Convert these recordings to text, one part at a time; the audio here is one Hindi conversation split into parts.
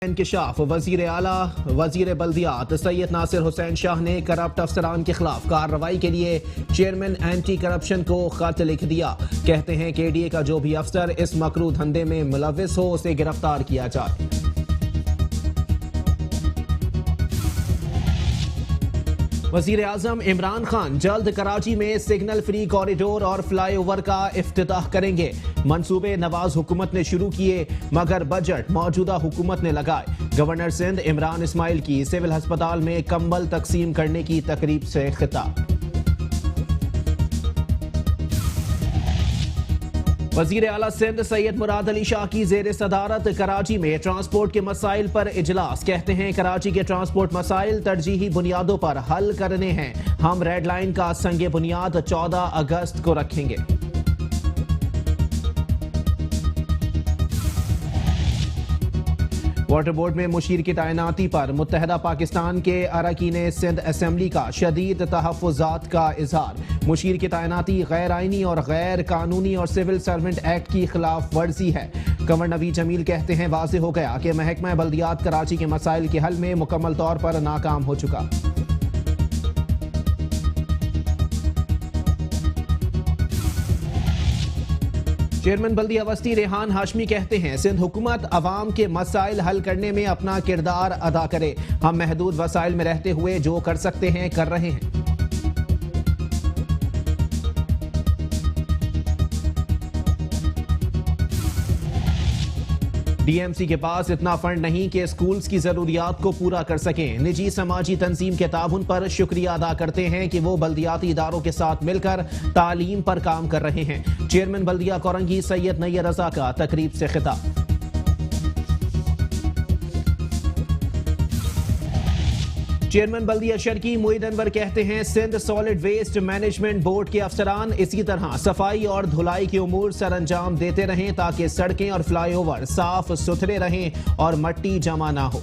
इंकशाफ वजीर आला वजीर बल्दियात सैयद नासिर हुसैन शाह ने करप्ट अफसरान के खिलाफ कार्रवाई के लिए चेयरमैन एंटी करप्शन को खत लिख दिया। कहते हैं केडीए का जो भी अफसर इस मकरू धंधे में मुलविस हो उसे गिरफ्तार किया जाए। वजीर आजम इमरान खान जल्द कराची में सिग्नल फ्री कॉरिडोर और फ्लाईओवर का इफ्तिताह करेंगे। मंसूबे नवाज हुकूमत ने शुरू किए मगर बजट मौजूदा हुकूमत ने लगाए। गवर्नर सिंध इमरान इस्माइल की सिविल अस्पताल में कंबल तकसीम करने की तकरीब से खिताब। वजीर आला सिंध सैयद मुराद अली शाह की जेर सदारत कराची में ट्रांसपोर्ट के मसाइल पर इजलास। कहते हैं कराची के ट्रांसपोर्ट मसाइल तरजीही बुनियादों पर हल करने हैं। हम रेड लाइन का संगे बुनियाद 14 अगस्त को रखेंगे। वाटर बोर्ड में मुशीर की तैनाती पर मुत्तहदा पाकिस्तान के अरकान सिंध असेंबली का शदीद तहफ़्फ़ुज़ात का इजहार। मुशीर की तैनाती गैर आइनी और गैर कानूनी और सिविल सर्वेंट एक्ट की खिलाफ वर्जी है। कंवर नवीद जमील कहते हैं वाज़ेह हो गया कि महकमा बल्दियात कराची के मसाइल के हल में मुकम्मल तौर पर नाकाम हो चुका। चेयरमैन बल्दिया वस्ती रेहान हाशमी कहते हैं सिंध हुकूमत अवाम के मसाइल हल करने में अपना किरदार अदा करे। हम महदूद वसाइल में रहते हुए जो कर सकते हैं कर रहे हैं। डीएमसी के पास इतना फंड नहीं कि स्कूल्स की जरूरियात को पूरा कर सकें। निजी समाजी तंजीम के ताउन पर शुक्रिया अदा करते हैं कि वो बल्दियाती इदारों के साथ मिलकर तालीम पर काम कर रहे हैं। चेयरमैन बल्दिया कोरंगी सैयद नैयर रजा का तकरीब से खिताब। चेयरमैन बल्दिया शर्की मोईद अनवर कहते हैं Sindh solid waste management board के अफसरान इसी तरह सफाई और धुलाई के उमूर सर अंजाम देते रहें ताकि सड़कें और फ्लाईओवर साफ सुथरे रहें और मट्टी जमा ना हो।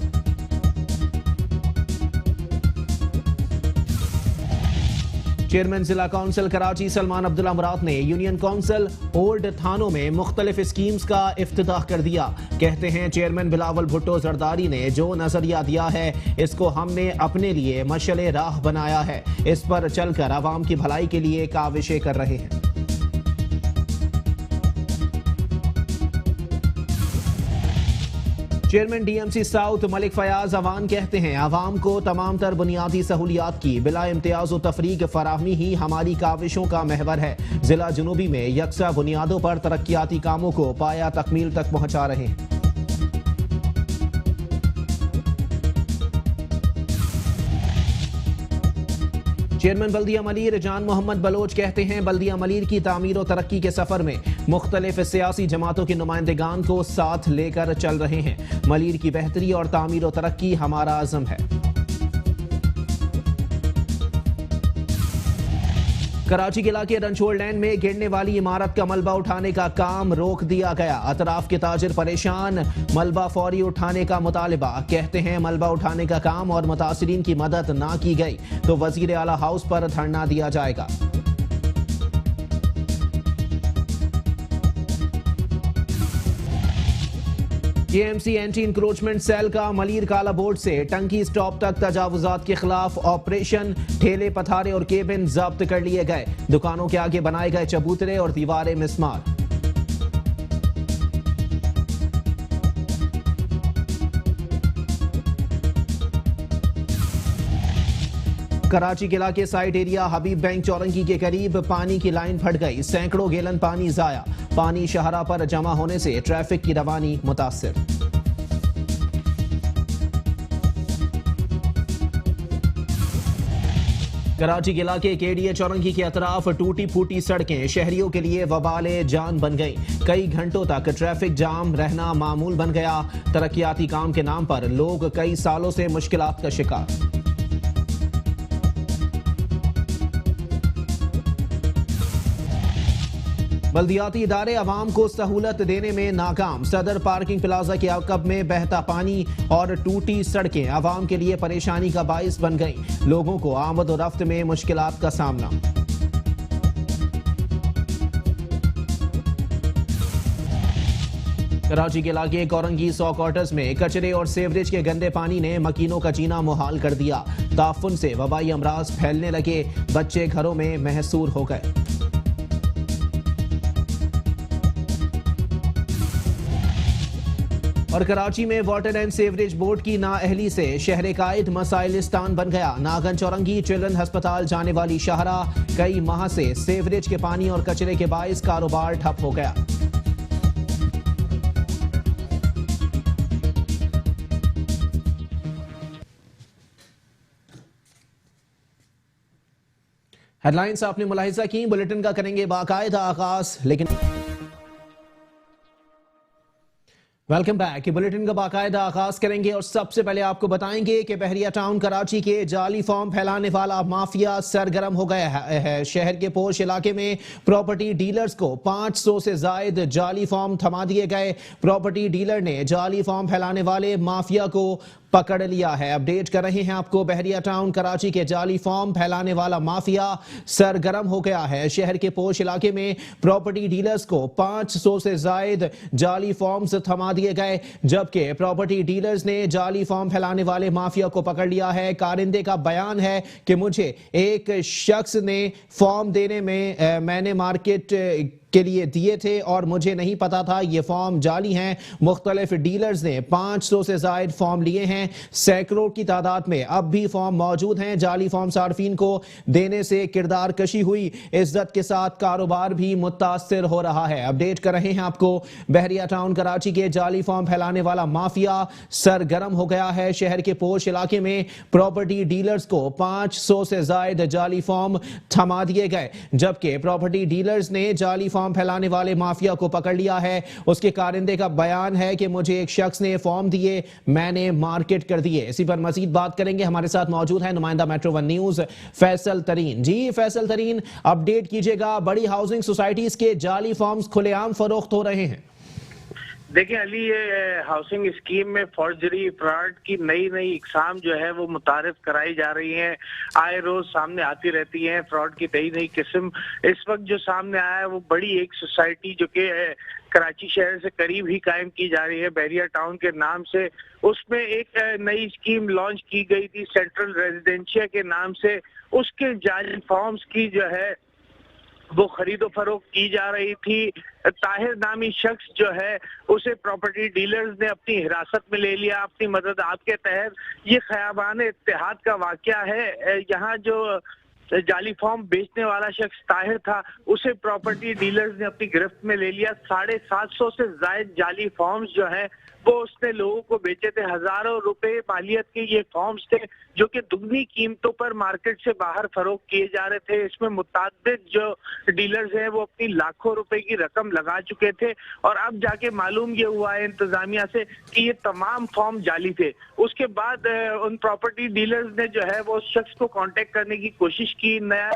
चेयरमैन जिला काउंसिल कराची सलमान अब्दुल्ला मुराद ने यूनियन काउंसिल ओल्ड थानों में मुख्तलिफ स्कीम्स का इफ्तिताह कर दिया। कहते हैं चेयरमैन बिलावल भुट्टो जरदारी ने जो नजरिया दिया है इसको हमने अपने लिए मशले राह बनाया है। इस पर चलकर आवाम की भलाई के लिए काविशें कर रहे हैं। Chairman DMC south Malik Fayyaz Awan कहते हैं आवाम को तमाम तर बुनियादी सहूलियात की बिला इम्तियाज व तफरीक फराहमी ही हमारी काविशों का महवर है। जिला जुनूबी में यकसा बुनियादों पर तरक्याती कामों को पाया तकमील तक पहुंचा रहे हैं। चेयरमैन बल्दिया मलीर जान मोहम्मद बलोच कहते हैं बल्दिया मलीर की तामीर और तरक्की के सफर में मुख्तलिफ सियासी जमातों के नुमाइंदगान को साथ लेकर चल रहे हैं। मलीर की बेहतरी और तामीर और तरक्की हमारा आज़म है। कराची के इलाके रंचोड़ लैंड में गिरने वाली इमारत का मलबा उठाने का काम रोक दिया गया। अतराफ के ताजिर परेशान, मलबा फौरी उठाने का मुतालिबा। कहते हैं मलबा उठाने का काम और मुतासिरीन की मदद ना की गई तो वजीर आला हाउस पर धरना दिया जाएगा। केएमसी एंटी इंक्रोचमेंट सेल का मलीर काला बोर्ड से टंकी स्टॉप तक तजावुजात के खिलाफ ऑपरेशन। ठेले पथारे और केबिन जब्त कर लिए गए। दुकानों के आगे बनाए गए चबूतरे और दीवारें मिस्मार। कराची के इलाके साइड एरिया हबीब बैंक चौरंगी के करीब पानी की लाइन फट गई। सैकड़ों गैलन पानी जाया। पानी शहरा पर जमा होने से ट्रैफिक की रवानी मुतासिर। कराची के इलाके केडीए चौरंगी के अतराफ टूटी फूटी सड़कें शहरियों के लिए वबाले जान बन गई। कई घंटों तक ट्रैफिक जाम रहना मामूल बन गया। तरक्याती काम के नाम पर लोग कई सालों से मुश्किलात का शिकार। बल्दियाती इदारे अवाम को सहूलत देने में नाकाम। सदर पार्किंग प्लाजा के अकब में बहता पानी और टूटी सड़कें अवाम के लिए परेशानी का बाइस बन गई। लोगों को आमद और रफ्त में मुश्किलात का सामना। कराची के इलाके कोरंगी 100 क्वार्टर्स में कचरे और सीवरेज के गंदे पानी ने मकीनों का जीना मुहाल कर दिया। ताफुन से वबाई अमराज फैलने लगे, बच्चे घरों में महसूर हो गए। और कराची में वाटर एंड सीवरेज बोर्ड की नाअहली से शहर कायद मसाइलिस्तान बन गया। नागन चौरंगी चिल्ड्रन अस्पताल जाने वाली शाहराह कई माह से सीवरेज के पानी और कचरे के बाइस कारोबार ठप हो गया। हेडलाइंस आपने मुलाहिजा की, बुलेटिन का करेंगे बाकायदा आगाज, लेकिन वेलकम बैक। बुलेटिन का बाकायदा आगाज करेंगे और सबसे पहले आपको बताएंगे कि बहरिया टाउन कराची के जाली फॉर्म फैलाने वाला माफिया सरगर्म हो गया है। शहर के पोश इलाके में प्रॉपर्टी डीलर्स को 500 से जायद जाली फॉर्म थमा दिए गए। प्रॉपर्टी डीलर ने जाली फॉर्म फैलाने वाले माफिया को पकड़ लिया है। अपडेट कर रहे हैं आपको, बहरिया टाउन कराची के जाली फॉर्म फैलाने वाला माफिया सरगर्म हो गया है। शहर के पोश इलाके में प्रॉपर्टी डीलर्स को 500 से जायद जाली फॉर्म्स थमा दिए गए, जबकि प्रॉपर्टी डीलर्स ने जाली फॉर्म फैलाने वाले माफिया को पकड़ लिया है। कारिंदे का बयान है कि मुझे एक शख्स ने फॉर्म देने में मैंने मार्केट के लिए दिए थे और मुझे नहीं पता था ये फॉर्म जाली हैं। मुख्तलिफ डीलर्स ने 500 से जायद फॉर्म लिए हैं। सैकड़ों की तादाद में अब भी फॉर्म मौजूद हैं। जाली फॉर्म सार्फिन को देने से किरदार कशी हुई, इज्जत के साथ कारोबार भी मुतासिर हो रहा है। अपडेट कर रहे हैं आपको, बहरिया टाउन कराची के जाली फॉर्म फैलाने वाला माफिया सरगर्म हो गया है। शहर के पोश इलाके में प्रॉपर्टी डीलर्स को 500 से जायद जाली फॉर्म थमा दिए गए, जबकि प्रॉपर्टी डीलर्स ने जाली फॉर्म फैलाने वाले माफिया को पकड़ लिया है। उसके कारिंदे का बयान है कि मुझे एक शख्स ने फॉर्म दिए, मैंने मार्केट कर दिए। इसी पर मजीद बात करेंगे। हमारे साथ मौजूद है नुमाइंदा मेट्रो वन न्यूज फैसल तरीन। जी फैसल तरीन, अपडेट कीजिएगा, बड़ी हाउसिंग सोसाइटीज के जाली फॉर्म्स खुलेआम फरोख्त हो रहे हैं। देखिए अली, ये हाउसिंग स्कीम में फॉर्जरी फ्रॉड की नई नई इकसाम जो है वो मुतारिफ कराई जा रही हैं, आए रोज सामने आती रहती हैं। फ्रॉड की नई नई किस्म इस वक्त जो सामने आया है वो बड़ी एक सोसाइटी जो कि कराची शहर से करीब ही कायम की जा रही है, बहरिया टाउन के नाम से। उसमें एक नई स्कीम लॉन्च की गई थी सेंट्रल रेजिडेंशिया के नाम से। उसके जाली फॉर्म्स की जो है वो खरीदो फरोख्त की जा रही थी। ताहिर नामी शख्स जो है उसे प्रॉपर्टी डीलर्स ने अपनी हिरासत में ले लिया अपनी मदद आपके तहत। ये खयाबान इत्तेहाद का वाकया है। यहाँ जो जाली फॉर्म बेचने वाला शख्स ताहिर था उसे प्रॉपर्टी डीलर्स ने अपनी गिरफ्त में ले लिया। 750 से जायद जाली फॉर्म्स जो है वो उसने लोगों को बेचे थे। हजारों रुपए मालियत के ये फॉर्म्स थे जो कि दुगनी कीमतों पर मार्केट से बाहर फरोख्त किए जा रहे थे। इसमें मुताद्दिद जो डीलर्स हैं वो अपनी लाखों रुपए की रकम लगा चुके थे और अब जाके मालूम ये हुआ है इंतजामिया से कि ये तमाम फॉर्म जाली थे। उसके बाद उन प्रॉपर्टी डीलर्स ने जो है वो उस शख्स को कांटेक्ट करने की कोशिश की, नया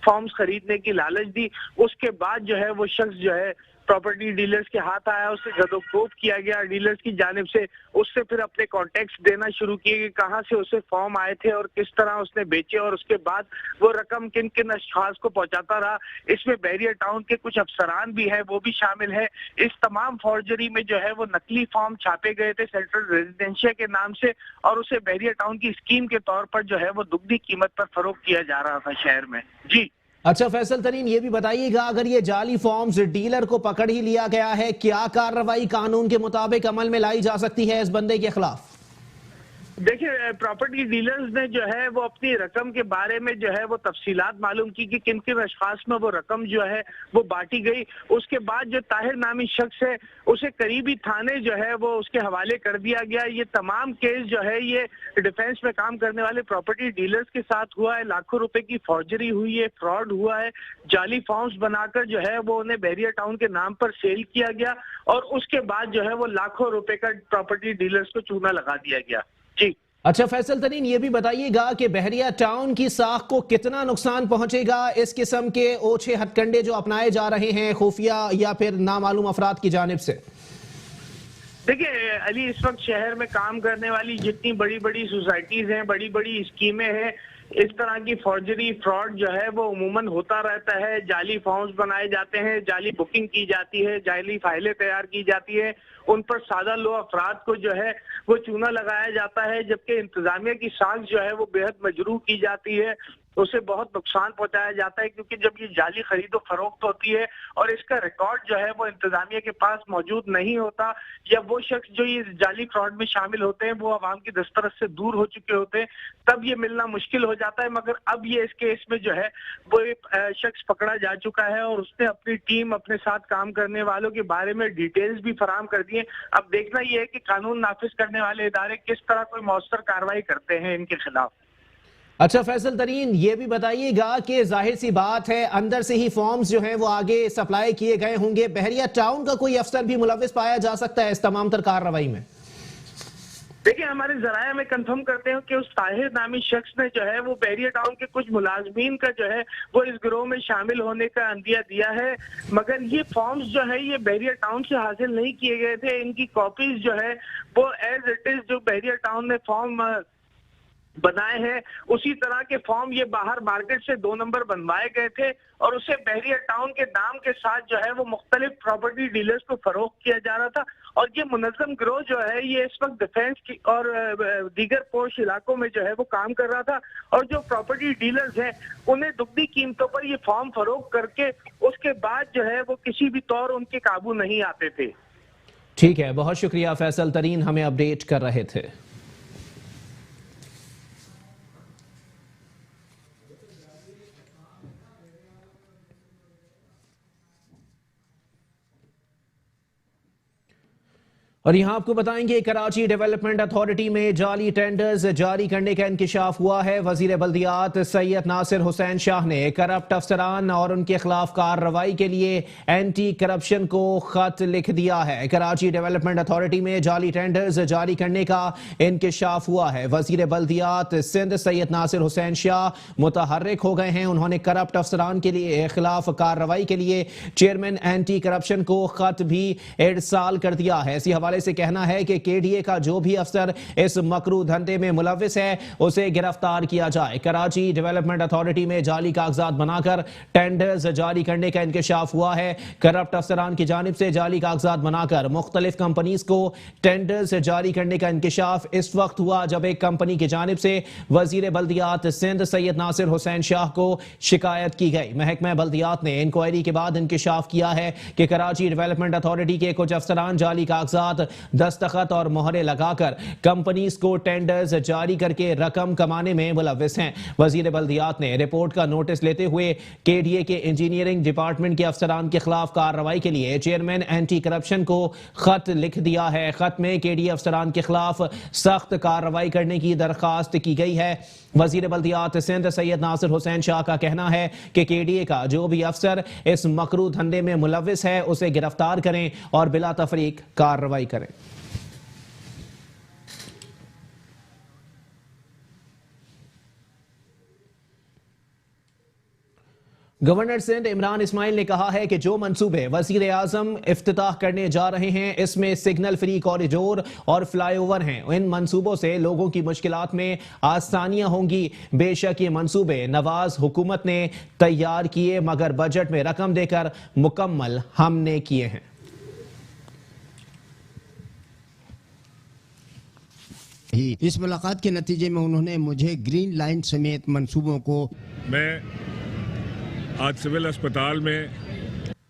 फॉर्म्स खरीदने की लालच दी। उसके बाद जो है वो शख्स जो है प्रॉपर्टी डीलर्स के हाथ आया, उससे जदोकोब किया गया डीलर्स की जानिब से। उससे फिर अपने कॉन्टेक्ट्स देना शुरू किए कि कहाँ से उसे फॉर्म आए थे और किस तरह उसने बेचे और उसके बाद वो रकम किन किन अशखास को पहुंचाता रहा। इसमें बहरिया टाउन के कुछ अफसरान भी हैं, वो भी शामिल है। इस तमाम फॉर्जरी में जो है वो नकली फॉर्म छापे गए थे सेंट्रल रेजिडेंशिया के नाम से और उसे बहरिया टाउन की स्कीम के तौर पर जो है वो दुगनी कीमत पर फरोख्त किया जा रहा था शहर में। जी अच्छा फैसल तरीन, ये भी बताइएगा, अगर ये जाली फॉर्म्स डीलर को पकड़ ही लिया गया है, क्या कार्रवाई कानून के मुताबिक अमल में लाई जा सकती है इस बंदे के खिलाफ? देखिए प्रॉपर्टी डीलर्स ने जो है वो अपनी रकम के बारे में जो है वो तफसीलात मालूम की कि किन किन अशखास में वो रकम जो है वो बांटी गई। उसके बाद जो ताहिर नामी शख्स है उसे करीबी थाने जो है वो उसके हवाले कर दिया गया। ये तमाम केस जो है ये डिफेंस में काम करने वाले प्रॉपर्टी डीलर्स के साथ हुआ है। लाखों रुपए की फॉर्जरी हुई है, फ्रॉड हुआ है। जाली फॉर्म्स बनाकर जो है वो उन्हें बहरिया टाउन के नाम पर सेल किया गया और उसके बाद जो है वो लाखों रुपए का प्रॉपर्टी डीलर्स को चूना लगा दिया गया। जी अच्छा फैसल तरीन, ये भी बताइएगा कि बहरिया टाउन की साख को कितना नुकसान पहुंचेगा इस किस्म के ओछे हथकंडे जो अपनाए जा रहे हैं खुफिया या फिर नामालूम अफराद की जानिब से? देखिए अली, इस वक्त शहर में काम करने वाली जितनी बड़ी बड़ी सोसाइटीज हैं, बड़ी बड़ी स्कीमें हैं, इस तरह की फॉर्जरी फ्रॉड जो है वो उमूमन होता रहता है। जाली फॉर्म्स बनाए जाते हैं, जाली बुकिंग की जाती है, जाली फाइलें तैयार की जाती है। उन पर सादा लो अफराद को जो है वो चूना लगाया जाता है, जबकि इंतजामिया की सांस जो है वो बेहद मजरूह की जाती है, उसे बहुत नुकसान पहुंचाया जाता है। क्योंकि जब ये जाली खरीदो फरोख्त होती है और इसका रिकॉर्ड जो है वो इंतजामिया के पास मौजूद नहीं होता, या वो शख्स जो ये जाली फ्रॉड में शामिल होते हैं वो आवाम की दस्तरस से दूर हो चुके होते हैं, तब ये मिलना मुश्किल हो जाता है। मगर अब ये इस केस में जो है वो एक शख्स पकड़ा जा चुका है और उसने अपनी टीम, अपने साथ काम करने वालों के बारे में डिटेल्स भी फराहम कर दी है। अब देखना ये है कि कानून नाफिज करने वाले इदारे किस तरह कोई मौसर कार्रवाई करते हैं इनके खिलाफ। अच्छा फैसल तरीन, ये भी बताइएगा कि जाहिर सी बात है अंदर से ही फॉर्म्स जो हैं वो आगे सप्लाई किए गए होंगे, बहरिया टाउन का कोई अफसर भी मुलविस पाया जा सकता है इस तमाम तर कार्रवाई में? देखिए, हमारे जराया में कंफर्म करते हैं कि उस ताहिर नामी शख्स ने जो है वो बहरिया टाउन के कुछ मुलाजमीन का जो है वो इस गिरोह में शामिल होने का अंदिया दिया है, मगर ये फॉर्म्स जो है ये बहरिया टाउन से हासिल नहीं किए गए थे। इनकी कॉपीज जो है वो एज इट इज जो बहरिया टाउन ने फॉर्म बनाए हैं उसी तरह के फॉर्म ये बाहर मार्केट से 2 नंबर बनवाए गए थे और उसे बहरिया टाउन के दाम के साथ जो है वो मुख्तलिफ प्रॉपर्टी डीलर्स को फरोख्त किया जा रहा था। और ये मुनज़्ज़म गिरोह जो है ये इस वक्त डिफेंस की और दीगर पोश इलाकों में जो है वो काम कर रहा था, और जो प्रॉपर्टी डीलर्स हैं उन्हें दुगनी कीमतों पर ये फॉर्म फरोख्त करके उसके बाद जो है वो किसी भी तौर उनके काबू नहीं आते थे। ठीक है, बहुत शुक्रिया फैसल तरीन, हमें अपडेट कर रहे थे। और यहां आपको बताएंगे कराची डेवलपमेंट अथॉरिटी में जाली टेंडर्स जारी करने का इंकिशाफ हुआ है। वजीर बल्दियात सैयद नासिर हुसैन शाह ने करप्ट अफसरान और उनके खिलाफ कार्रवाई के लिए एंटी करप्शन को खत लिख दिया है। कराची डेवलपमेंट अथॉरिटी में जाली टेंडर्स जारी करने का इंकिशाफ हुआ है। वजीर बल्दियात सिंध सैयद नासिर हुसैन शाह मुतहर्रिक हो गए हैं। उन्होंने करप्ट अफसरान के लिए खिलाफ कार्रवाई के लिए चेयरमैन एंटी करप्शन को खत भी इरसाल कर दिया है। इसी हवाले से कहना है कि केडीए का जो भी अफसर इस मकरू धंधे में मुलविस है उसे गिरफ्तार किया जाए। कराची डेवलपमेंट अथॉरिटी में जाली कागजात बनाकर टेंडर्स जारी करने का इंकिशाफ हुआ है। करप्ट अफसरान की जानिब से जाली कागजात बनाकर मुख्तलिफ कंपनीज को टेंडर्स जारी करने का इंकिशाफ इस वक्त हुआ जब एक कंपनी की जानिब से वजीर बल्दियात सिंध सैयद नासिर हुसैन शाह को शिकायत की गई। महकमा बल्दियात ने इंक्वायरी के बाद इंकिशाफ किया है कि कराची डेवलपमेंट अथॉरिटी के कुछ अफसरान जाली कागजात, दस्तखत और मोहरे लगाकर कंपनीज को टेंडर्स जारी करके रकम कमाने में मुलविस हैं। वजीर बल्दियात ने रिपोर्ट का नोटिस लेते हुए केडीए के इंजीनियरिंग डिपार्टमेंट के अफसरान के खिलाफ कार्रवाई के लिए चेयरमैन एंटी करप्शन को खत लिख दिया है। खत में केडीए अफसरान के खिलाफ सख्त कार्रवाई करने की दरखास्त की गई है। वजीर बल्दियात सिंध सैयद नासिर हुसैन शाह का कहना है कि केडीए का जो भी अफसर इस मकरू धंधे में मुलविस है उसे गिरफ्तार करें और बिला तफरीक कार्रवाई करें। गवर्नर सिंध इमरान इस्माइल ने कहा है कि जो मंसूबे वजीर आजम इफ्तिताह करने जा रहे हैं इसमें सिग्नल फ्री कॉरिडोर और फ्लाईओवर हैं। इन मंसूबों से लोगों की मुश्किलात में आसानियां होंगी। बेशक ये मंसूबे नवाज हुकूमत ने तैयार किए मगर बजट में रकम देकर मुकम्मल हमने किए हैं। इस मुलाकात के नतीजे में उन्होंने मुझे ग्रीन लाइन समेत मंसूबों को आज सिविल अस्पताल में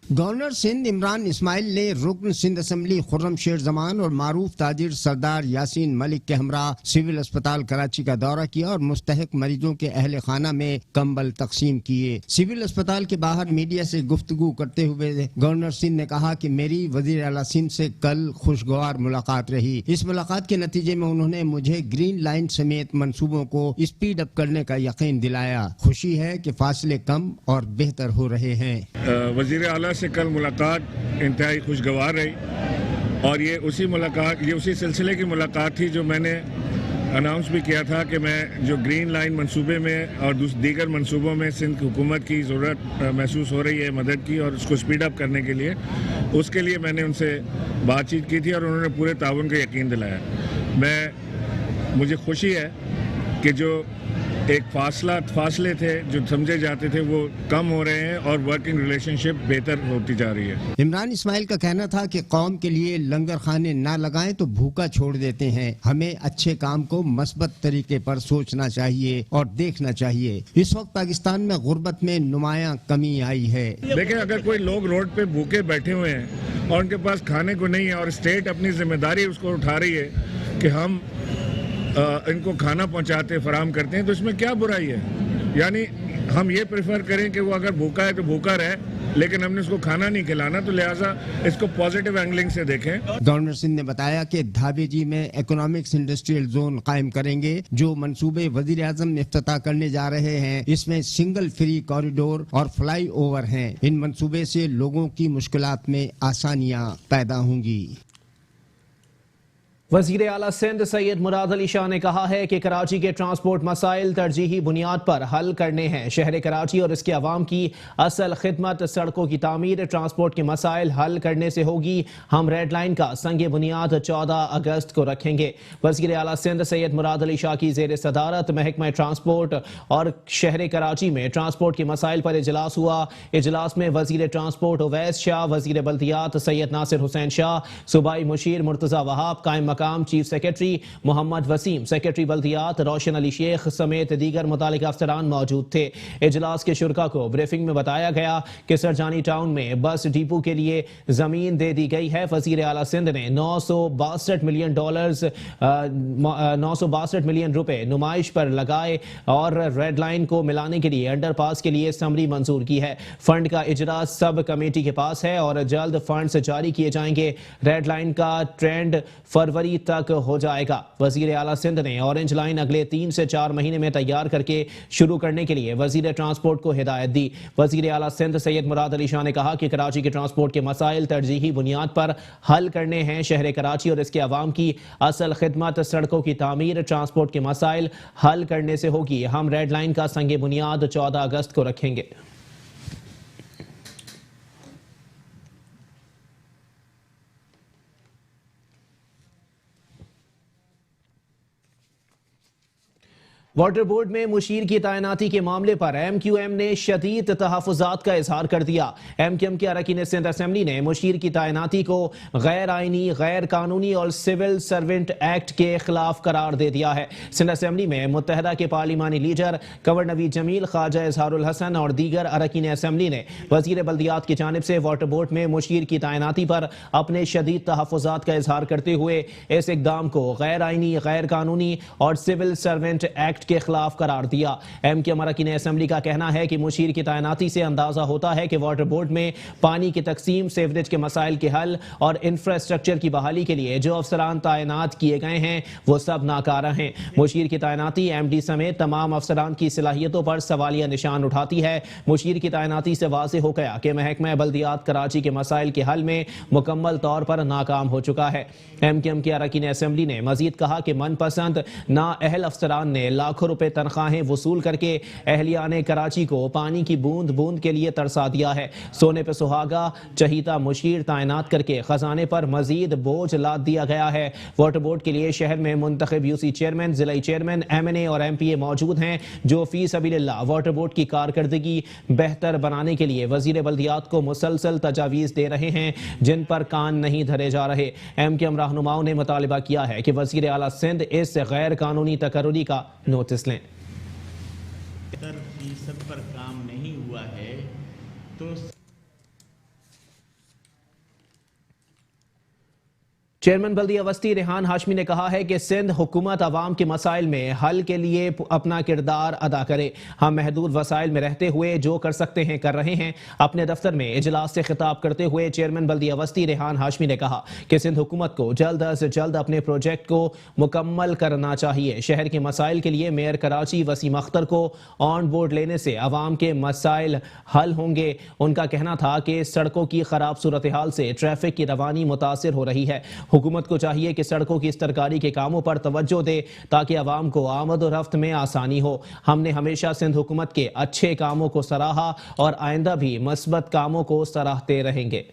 गवर्नर सिंध इमरान इस्माइल ने रुकन सिंध असेंबली खुर्रम शेर जमान और मारूफ ताजिर सरदार यासीन मलिक के हमरा सिविल अस्पताल कराची का दौरा किया और मुस्तहिक मरीजों के अहले खाना में कंबल तकसीम किए। सिविल अस्पताल के बाहर मीडिया से गुफ्तगू करते हुए गवर्नर सिंध ने कहा कि मेरी वजीर आला सिंध से कल खुशगवार मुलाकात रही। इस मुलाकात के नतीजे में उन्होंने मुझे ग्रीन लाइन समेत मंसूबों को स्पीड अप करने का यकीन दिलाया। खुशी है कि फासले कम और बेहतर हो रहे हैं। वजीर आला से कल मुलाकात इंतहाई खुशगवार रही और ये उसी सिलसिले की मुलाकात थी जो मैंने अनाउंस भी किया था कि मैं जो ग्रीन लाइन मंसूबे में और दीगर मंसूबों में सिंध हुकूमत की ज़रूरत महसूस हो रही है मदद की और उसको स्पीड अप करने के लिए, उसके लिए मैंने उनसे बातचीत की थी और उन्होंने पूरे ताउन का यकीन दिलाया। मुझे खुशी है कि जो एक फासले थे जो समझे जाते थे वो कम हो रहे हैं और वर्किंग रिलेशनशिप बेहतर होती जा रही है। इमरान इस्माइल का कहना था कि कौम के लिए लंगर खाने ना लगाएं तो भूखा छोड़ देते हैं। हमें अच्छे काम को मस्बत तरीके पर सोचना चाहिए और देखना चाहिए। इस वक्त पाकिस्तान में गुर्बत में नुमायां कमी आई है। देखिए, अगर कोई लोग रोड पे भूखे बैठे हुए हैं और उनके पास खाने को नहीं है और स्टेट अपनी जिम्मेदारी उसको उठा रही है कि हम इनको खाना पहुंचाते फराहम करते हैं, तो इसमें क्या बुराई है? यानी हम ये प्रेफर करें कि वो अगर भूखा है तो भूखा रहे, लेकिन हमने उसको खाना नहीं खिलाना, तो लिहाजा इसको पॉजिटिव एंगलिंग से देखें। गवर्नर सिंध ने बताया कि धाबेजी में इकोनॉमिक्स इंडस्ट्रियल जोन कायम करेंगे, जो मंसूबे वजीर आजम इफ्तिताह करने जा रहे हैं। इसमें सिंगल फ्री कॉरिडोर और फ्लाई ओवर हैं। इन मंसूबे से लोगों की मुश्किलात में आसानियां पैदा होंगी। वज़ीर आला सिंध सैयद मुराद अली शाह ने कहा है कि कराची के ट्रांसपोर्ट मसाइल तरजीही बुनियाद पर हल करने हैं। शहर कराची और इसके अवाम की असल खिदमत, सड़कों की तामीर, ट्रांसपोर्ट के मसाइल हल करने से होगी। हम रेड लाइन का संग बुनियाद 14 अगस्त को रखेंगे। वज़ीर आला सिंध सैयद मुराद अली शाह की ज़ेर सदारत महकमा ट्रांसपोर्ट और शहर कराची में ट्रांसपोर्ट के मसाइल पर इजलास हुआ। इजलास में वज़ीर ट्रांसपोर्ट उवैस शाह, वज़ीर बल्दियात सैयद नासिर हुसैन शाह, सूबाई मुशीर मुर्तज़ा वहाब, कायम chief secretary Mohammad Waseem, secretary बल्दियात रोशन अली शेख समेत दीगर मुतालिका अफसरान मौजूद थे। इजलास के शुरका को ब्रीफिंग में बताया गया कि सरजानी टाउन में बस डिपो के लिए जमीन दे दी गई है। वजीर आला सिंध ने $962 मिलियन रुपए नुमाइश पर लगाए और रेड लाइन को मिलाने के लिए अंडरपास के लिए समरी मंजूर की है। फंड का इजरास सब कमेटी के पास है और जल्द फंड जारी किए जाएंगे। रेड लाइन का ट्रेंड फरवरी तक हो जाएगा। वजीर आला सिंध ने ऑरेंज लाइन अगले 3 से 4 महीने में तैयार करके शुरू करने के लिए वजीर ट्रांसपोर्ट को हिदायत दी। वजीर आला सिंध सैयद मुराद अली शाह ने कहा कि कराची के ट्रांसपोर्ट के मसाइल तरजीही बुनियाद पर हल करने हैं। शहर कराची और इसके अवाम की असल खिदमत, सड़कों की तामीर, ट्रांसपोर्ट के मसाइल हल करने से होगी। हम रेड लाइन का संग बुनियाद 14 अगस्त को रखेंगे। वाटर बोर्ड में मुशीर की तैनाती के मामले पर MQM ने शदीद तहफ़्फ़ुज़ात का इजहार कर दिया। MQM के अरकान सिंध असेंबली ने मुशीर की तैनाती को गैर आइनी, गैर कानूनी और सिविल सर्वेंट एक्ट के खिलाफ करार दे दिया है। सिंध असेंबली में मुत्तहदा के पार्लिमानी लीडर कंवर नवीद जमील, ख्वाजा इजहारुल हसन और दीगर अरकान असेंबली ने वज़ीर बल्दियात की जानिब से वाटर बोर्ड में मुशीर की तैनाती पर अपने शदीद तहफ़्फ़ुज़ात का इजहार करते हुए इस इक़दाम को गैर आइनी, गैर कानूनी और सिविल सर्वेंट एक्ट के खिलाफ करार दिया। MQM अरकान असेंबली का कहना है कि मुशीर की तैनाती से अंदाजा होता है कि वाटर बोर्ड में पानी की तकसीम, सीवरेज के मसाइल के हल और इंफ्रास्ट्रक्चर की बहाली के लिए जो अफसरान तैनात किए गए हैं वो सब नाकारा हैं। मुशीर की तैनाती MD समेत तमाम अफसरान की सलाहियतों पर सवालिया निशान उठाती है। मुशीर की तैनाती से वाज़ेह हो गया कि महकमा बल्दियात कराची के मसाइल के हल में मुकम्मल तौर पर नाकाम हो चुका है। MQM के अरकान असेंबली ने मजीद कहा कि मनपसंद नाअहल अफसरान ने लाखों रुपए तनख्वाहें वसूल करके अहलियाने कराची को पानी की बूंद बूंद के लिए तरसा दिया है। सोने पे सुहागा चहीता मुशीर तैनात करके खजाने पर मजीद बोझ लाद दिया गया है। वाटर बोर्ड के लिए शहर में मुंतखब UC चेयरमैन, जिला चेयरमैन, MNA और MPA मौजूद हैं जो फी सबीलिल्लाह वाटर बोर्ड की कारकर्दगी बेहतर बनाने के लिए वजीर बल्दियात को मुसलसल तजावीज़ दे रहे हैं, जिन पर कान नहीं धरे जा रहे। MQM रहनुमाओं ने मुतालिबा किया है कि वजीर आला सिंध इस गैर कानूनी तकर्रुरी का नोटिस लें। 70% पर काम नहीं हुआ है तो चेयरमैन बल्दिया वस्ती रेहान हाशमी ने कहा है कि सिंध हुकूमत अवाम के मसाइल में हल के लिए अपना किरदार अदा करे। हम महदूद वसाइल में रहते हुए जो कर सकते हैं कर रहे हैं। अपने दफ्तर में इजलास से खिताब करते हुए चेयरमैन बल्दिया वस्ती रेहान हाशमी ने कहा कि सिंध हुकूमत को जल्द अज जल्द अपने प्रोजेक्ट को मुकम्मल करना चाहिए। शहर के मसाइल के लिए मेयर कराची वसीम अख्तर को ऑन बोर्ड लेने से अवाम के मसाइल हल होंगे। उनका कहना था कि सड़कों की खराब सूरत हाल से ट्रैफिक की रवानी मुतासिर हो रही है। हुकूमत को चाहिए कि सड़कों की इस तरकारी के कामों पर तवज्जो दे ताकि आवाम को आमद और रफ्त में आसानी हो। हमने हमेशा सिंध हुकूमत के अच्छे कामों को सराहा और आइंदा भी मस्बत कामों को सराहते रहेंगे।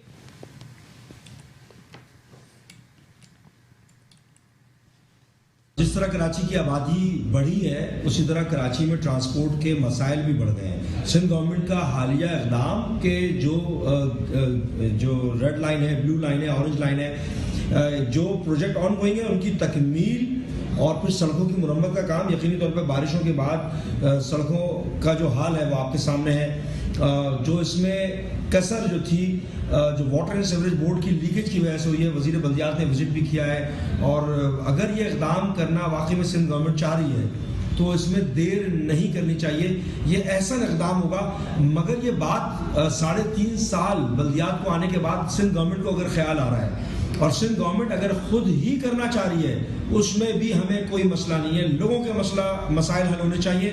जिस तरह कराची की आबादी बढ़ी है उसी तरह कराची में ट्रांसपोर्ट के मसाइल भी बढ़ गए हैं। सिंध गवर्नमेंट का हालिया इक़दाम के जो रेड लाइन है, ब्लू लाइन है, ऑरेंज लाइन है, जो प्रोजेक्ट ऑन गोइंग है उनकी तकमील और फिर सड़कों की मुरम्मत का काम, यकीनी तौर पर बारिशों के बाद सड़कों का जो हाल है वो आपके सामने है। जो इसमें कसर जो थी, जो वाटर एंड सीवरेज बोर्ड की लीकेज की वजह से हुई है, वजीर बल्दियात ने विजिट भी किया है। और अगर ये इक़दाम करना वाकई में सिंध गवर्नमेंट चाह रही है तो इसमें देर नहीं करनी चाहिए। ये ऐसा इक़दाम होगा, मगर ये बात 3.5 साल बल्दियात को आने के बाद सिंध गवर्नमेंट को अगर ख्याल आ रहा है और सिंध गवर्नमेंट अगर खुद ही करना चाह रही है, उसमें भी हमें कोई मसला नहीं है। लोगों के मसाइल हल होने चाहिए।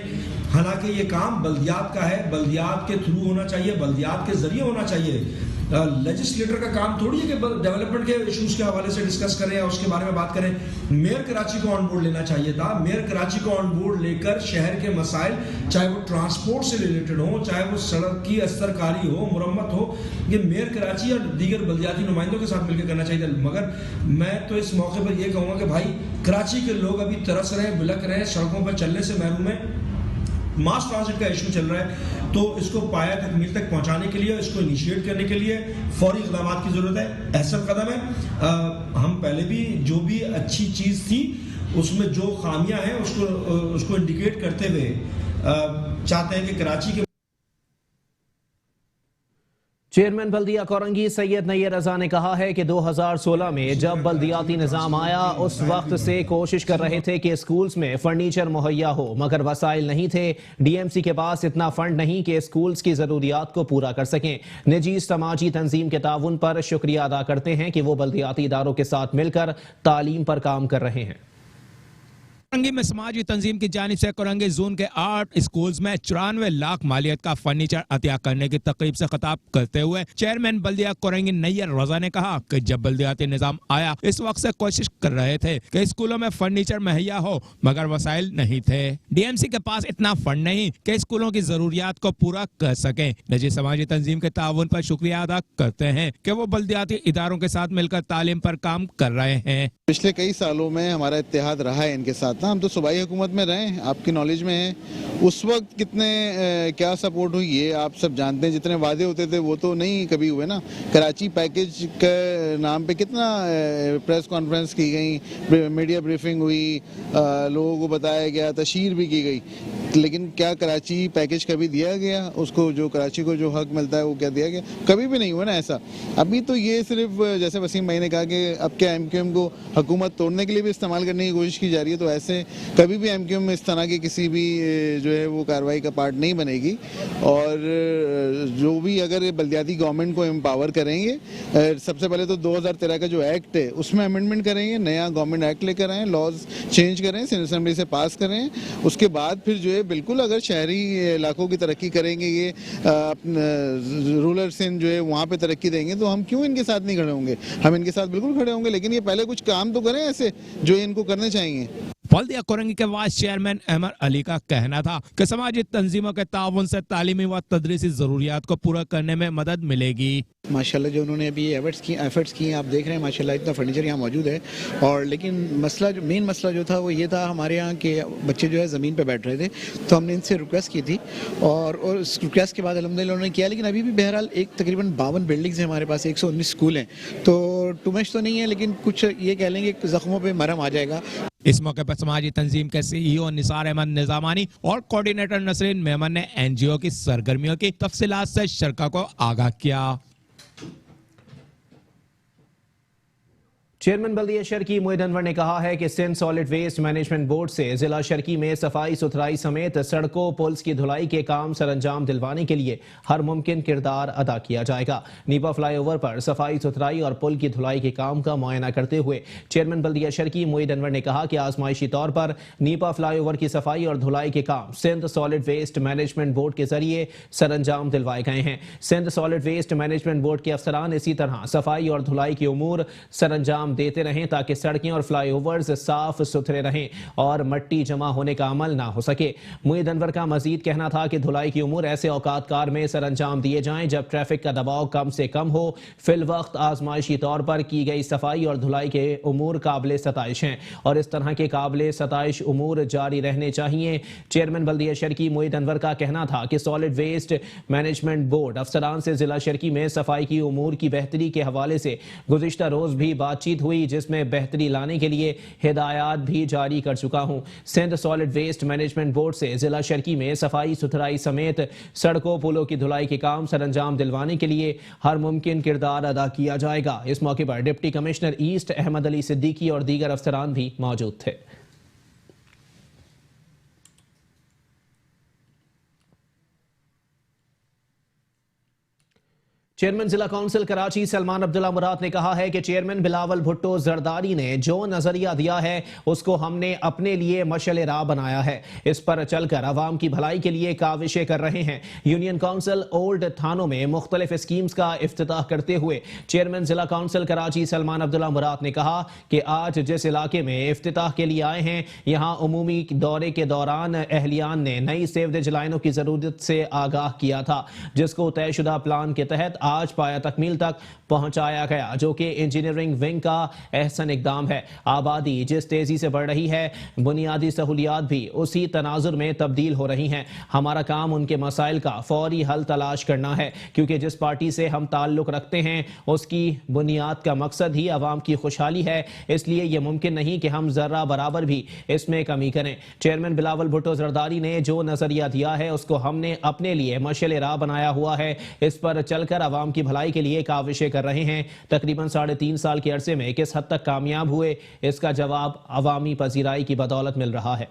हालांकि ये काम बल्दियात का है, बल्दियात के थ्रू होना चाहिए, बल्दियात के जरिए होना चाहिए। लेजिस्लेटर का काम थोड़ी है कि डेवलपमेंट के इश्यूज के हवाले से डिस्कस करें या उसके बारे में बात करें। मेयर कराची को ऑन बोर्ड लेना चाहिए था। मेयर कराची को ऑन बोर्ड लेकर शहर के मसाइल, चाहे वो ट्रांसपोर्ट से रिलेटेड हो, चाहे वो सड़क की अस्तरकारी हो, मुरम्मत हो, ये मेयर कराची और दीगर बल्दियाती नुमाइंदों के साथ मिलकर करना चाहिए। मगर मैं तो इस मौके पर यह कहूँगा कि भाई कराची के लोग अभी तरस रहे हैं, बिलक रहे हैं, सड़कों पर चलने से महरूम है। मास ट्रांजिट का इशू चल रहा है, तो इसको पाया तकमील तक पहुंचाने के लिए, इसको इनिशिएट करने के लिए फौरी इक़दाम की ज़रूरत है। ऐसा कदम है। हम पहले भी जो भी अच्छी चीज़ थी उसमें जो खामियां हैं उसको इंडिकेट करते हुए चाहते हैं कि कराची के चेयरमैन बल्दिया कोरंगी सैयद नैयर रजा ने कहा है कि 2016 में जब बल्दियाती निज़ाम आया उस वक्त से कोशिश कर रहे थे कि स्कूल्स में फर्नीचर मुहैया हो, मगर वसाइल नहीं थे। डीएमसी के पास इतना फंड नहीं कि स्कूल्स की ज़रूरियात को पूरा कर सकें। निजी समाजी तंजीम के ताउन पर शुक्रिया अदा करते हैं कि वो बल्दियाती इदारों के साथ मिलकर तालीम पर काम कर रहे हैं। कोरंगी में समाजी तंजीम की जानिब से कोरंगी जोन के 8 स्कूल्स में 94 लाख मालियत का फर्नीचर अतिया करने की तकरीब से खिताब करते हुए चेयरमैन बल्दिया कोरंगी नैयर रजा ने कहा कि जब बल्दियाती निजाम आया इस वक्त से कोशिश कर रहे थे कि स्कूलों में फर्नीचर मुहैया हो, मगर वसाइल नहीं थे। डीएमसी के पास इतना फंड नहीं कि स्कूलों की जरूरियात को पूरा कर सके। निजी समाजी तंजीम के ताउन पर शुक्रिया अदा करते हैं कि वो बल्दियाती इदारों के साथ मिलकर तालीम पर काम कर रहे हैं। पिछले कई सालों में हमारा इत्तेहाद रहा है इनके साथ। हम तो सूबाई हुकूमत में रहे, आपकी नॉलेज में है उस वक्त कितने क्या सपोर्ट हुई है आप सब जानते हैं। जितने वादे होते थे वो तो नहीं कभी हुए ना। कराची पैकेज के नाम पे कितना प्रेस कॉन्फ्रेंस की गई, मीडिया ब्रीफिंग हुई, लोगों को बताया गया, तशहीर भी की गई, लेकिन क्या कराची पैकेज कभी दिया गया? उसको जो कराची को जो हक मिलता है वो क्या दिया गया? कभी भी नहीं हुआ ना ऐसा। अभी तो ये सिर्फ जैसे वसीम भाई ने कहा कि अब क्या एमक्यूएम को हुकूमत तोड़ने के लिए भी इस्तेमाल करने की कोशिश की जा रही है, तो ऐसे कभी भी एमक्यूएम में इस तरह की किसी भी जो है वो कार्रवाई का पार्ट नहीं बनेगी। और जो भी अगर बल्दियाती गवर्नमेंट को एम्पावर करेंगे, सबसे पहले तो 2013 का जो एक्ट है उसमें अमेंडमेंट करेंगे, नया गवर्नमेंट एक्ट लेकर आए, लॉज चेंज करें, सिंध असेंबली से पास करें। उसके बाद फिर जो है बिल्कुल अगर शहरी इलाकों की तरक्की करेंगे, ये रूरल सिंध जो है वहाँ पे तरक्की देंगे, तो हम क्यों इनके साथ नहीं खड़े होंगे? हम इनके साथ बिल्कुल खड़े होंगे, लेकिन ये पहले कुछ काम तो करें ऐसे जो इनको करने चाहिए। बल्दिया कोरंगी के वाइस चेयरमैन अहमद अली का कहना था कि समाजी तंजीमों के ताउन से तालीमी व तदरीसी जरूरियात को पूरा करने में मदद मिलेगी। माशाल्लाह जो उन्होंने अभी एफर्ट्स किए आप देख रहे हैं, माशाल्लाह इतना फर्नीचर यहाँ मौजूद है। और लेकिन मेन मसला जो था वो ये था, हमारे यहाँ के बच्चे जो है ज़मीन पे बैठ रहे थे, तो हमने इनसे रिक्वेस्ट की थी और उस रिक्वेस्ट के बाद अल्हम्दुलिल्लाह उन्होंने किया। लेकिन अभी भी बहरहाल एक तकरीबन 52 बिल्डिंग्स हैं हमारे पास, 119 स्कूल हैं, तो टू मच तो नहीं है, लेकिन कुछ ये कह लेंगे जख्मों पर मरहम आ जाएगा। इस मौके पर समाजी तंजीम के CEO निसार अहमद निजामानी और कोऑर्डिनेटर नसरीन मेमन ने NGO की सरगर्मियों की तफसीलात से शरका को आगाह किया। चेयरमैन बल्दिया शर्की मोहिद अनवर ने कहा है कि Sindh solid waste management board से जिला शर्की में सफाई सुथराई समेत सड़कों पुल्स की धुलाई के काम सरअंजाम दिलवाने के लिए हर मुमकिन किरदार अदा किया जाएगा। नीपा फ्लाईओवर पर सफाई सुथराई और पुल की धुलाई के काम का मुआयना करते हुए चेयरमैन बल्दिया शर्की मोहिद अनवर ने कहा कि आजमाइशी तौर पर नीपा फ्लाईओवर की सफाई और धुलाई के काम Sindh solid waste management board के जरिए सरअंजाम दिलवाए गए हैं। Sindh solid waste management board के अफसरान इसी तरह सफाई और धुलाई के उमूर सरअंजाम देते रहें ताकि सड़कें और फ्लाईओवर्स साफ सुथरे रहें और मट्टी जमा होने का अमल ना हो सके। मुईद अनवर का मजीद कहना था कि धुलाई की उमूर ऐसे औकातकार में सरअंजाम दिए जाएं जब ट्रैफिक का दबाव कम से कम हो। फिल वक्त आजमाइशी तौर पर की गई सफाई और धुलाई के उमूर काबिल सताइश हैं और इस तरह के काबिल सताइश उमूर जारी रहने चाहिए। चेयरमैन बल्दिया शर्की मुईद अनवर का कहना था कि सॉलिड वेस्ट मैनेजमेंट बोर्ड अफसरान से जिला शर्की में सफाई की उमूर की बेहतरी के हवाले से गुज़िश्ता रोज भी बातचीत हुई, जिसमें बेहतरी लाने के लिए हिदायत भी जारी कर चुका हूं। Sindh solid waste management board से जिला शर्की में सफाई सुथराई समेत सड़कों पुलों की धुलाई के काम सरअंजाम दिलवाने के लिए हर मुमकिन किरदार अदा किया जाएगा। इस मौके पर deputy commissioner east Ahmed Ali Siddiqui और दीगर अफसरान भी मौजूद थे। चेयरमैन जिला काउंसिल कराची सलमान अब्दुल्ला मुराद ने कहा है कि चेयरमैन बिलावल भुट्टो जरदारी ने जो नजरिया दिया है उसको हमने अपने लिए मशअल राह बनाया है। इस पर चलकर आवाम की भलाई के लिए काविशें कर रहे हैं। यूनियन काउंसिल ओल्ड थानों में मुख्तलिफ स्कीम्स का इफ्तिताह करते हुए चेयरमैन जिला काउंसिल कराची सलमान अब्दुल्ला मुराद ने कहा कि आज जिस इलाके में इफ्तिताह के लिए आए हैं, यहाँ उमूमी दौरे के दौरान एहलियान ने नई सेवरेज लाइनों की जरूरत से आगाह किया था, जिसको तयशुदा प्लान के तहत आज पाया तकमील तक पहुंचाया गया, जो कि इंजीनियरिंग विंग का अहसन इकदाम है। आबादी जिस तेजी से बढ़ रही है, बुनियादी सहूलियात भी उसी तनाजुर में तब्दील हो रही हैं। हमारा काम उनके मसाइल का फौरी हल तलाश करना है, क्योंकि जिस पार्टी से हम ताल्लुक रखते हैं उसकी बुनियाद का मकसद ही आवाम की खुशहाली है। इसलिए यह मुमकिन नहीं कि हम जर्रा बराबर भी इसमें कमी करें। चेयरमैन बिलावल भुट्टो जरदारी ने जो नजरिया दिया है उसको हमने अपने लिए मशअल राह बनाया हुआ है। इस पर चलकर आवाम की भलाई के लिए काविशें कर रहे हैं। तकरीबन 3.5 साल के अरसे में किस हद तक कामयाब हुए, इसका जवाब अवामी पजीराई की बदौलत मिल रहा है।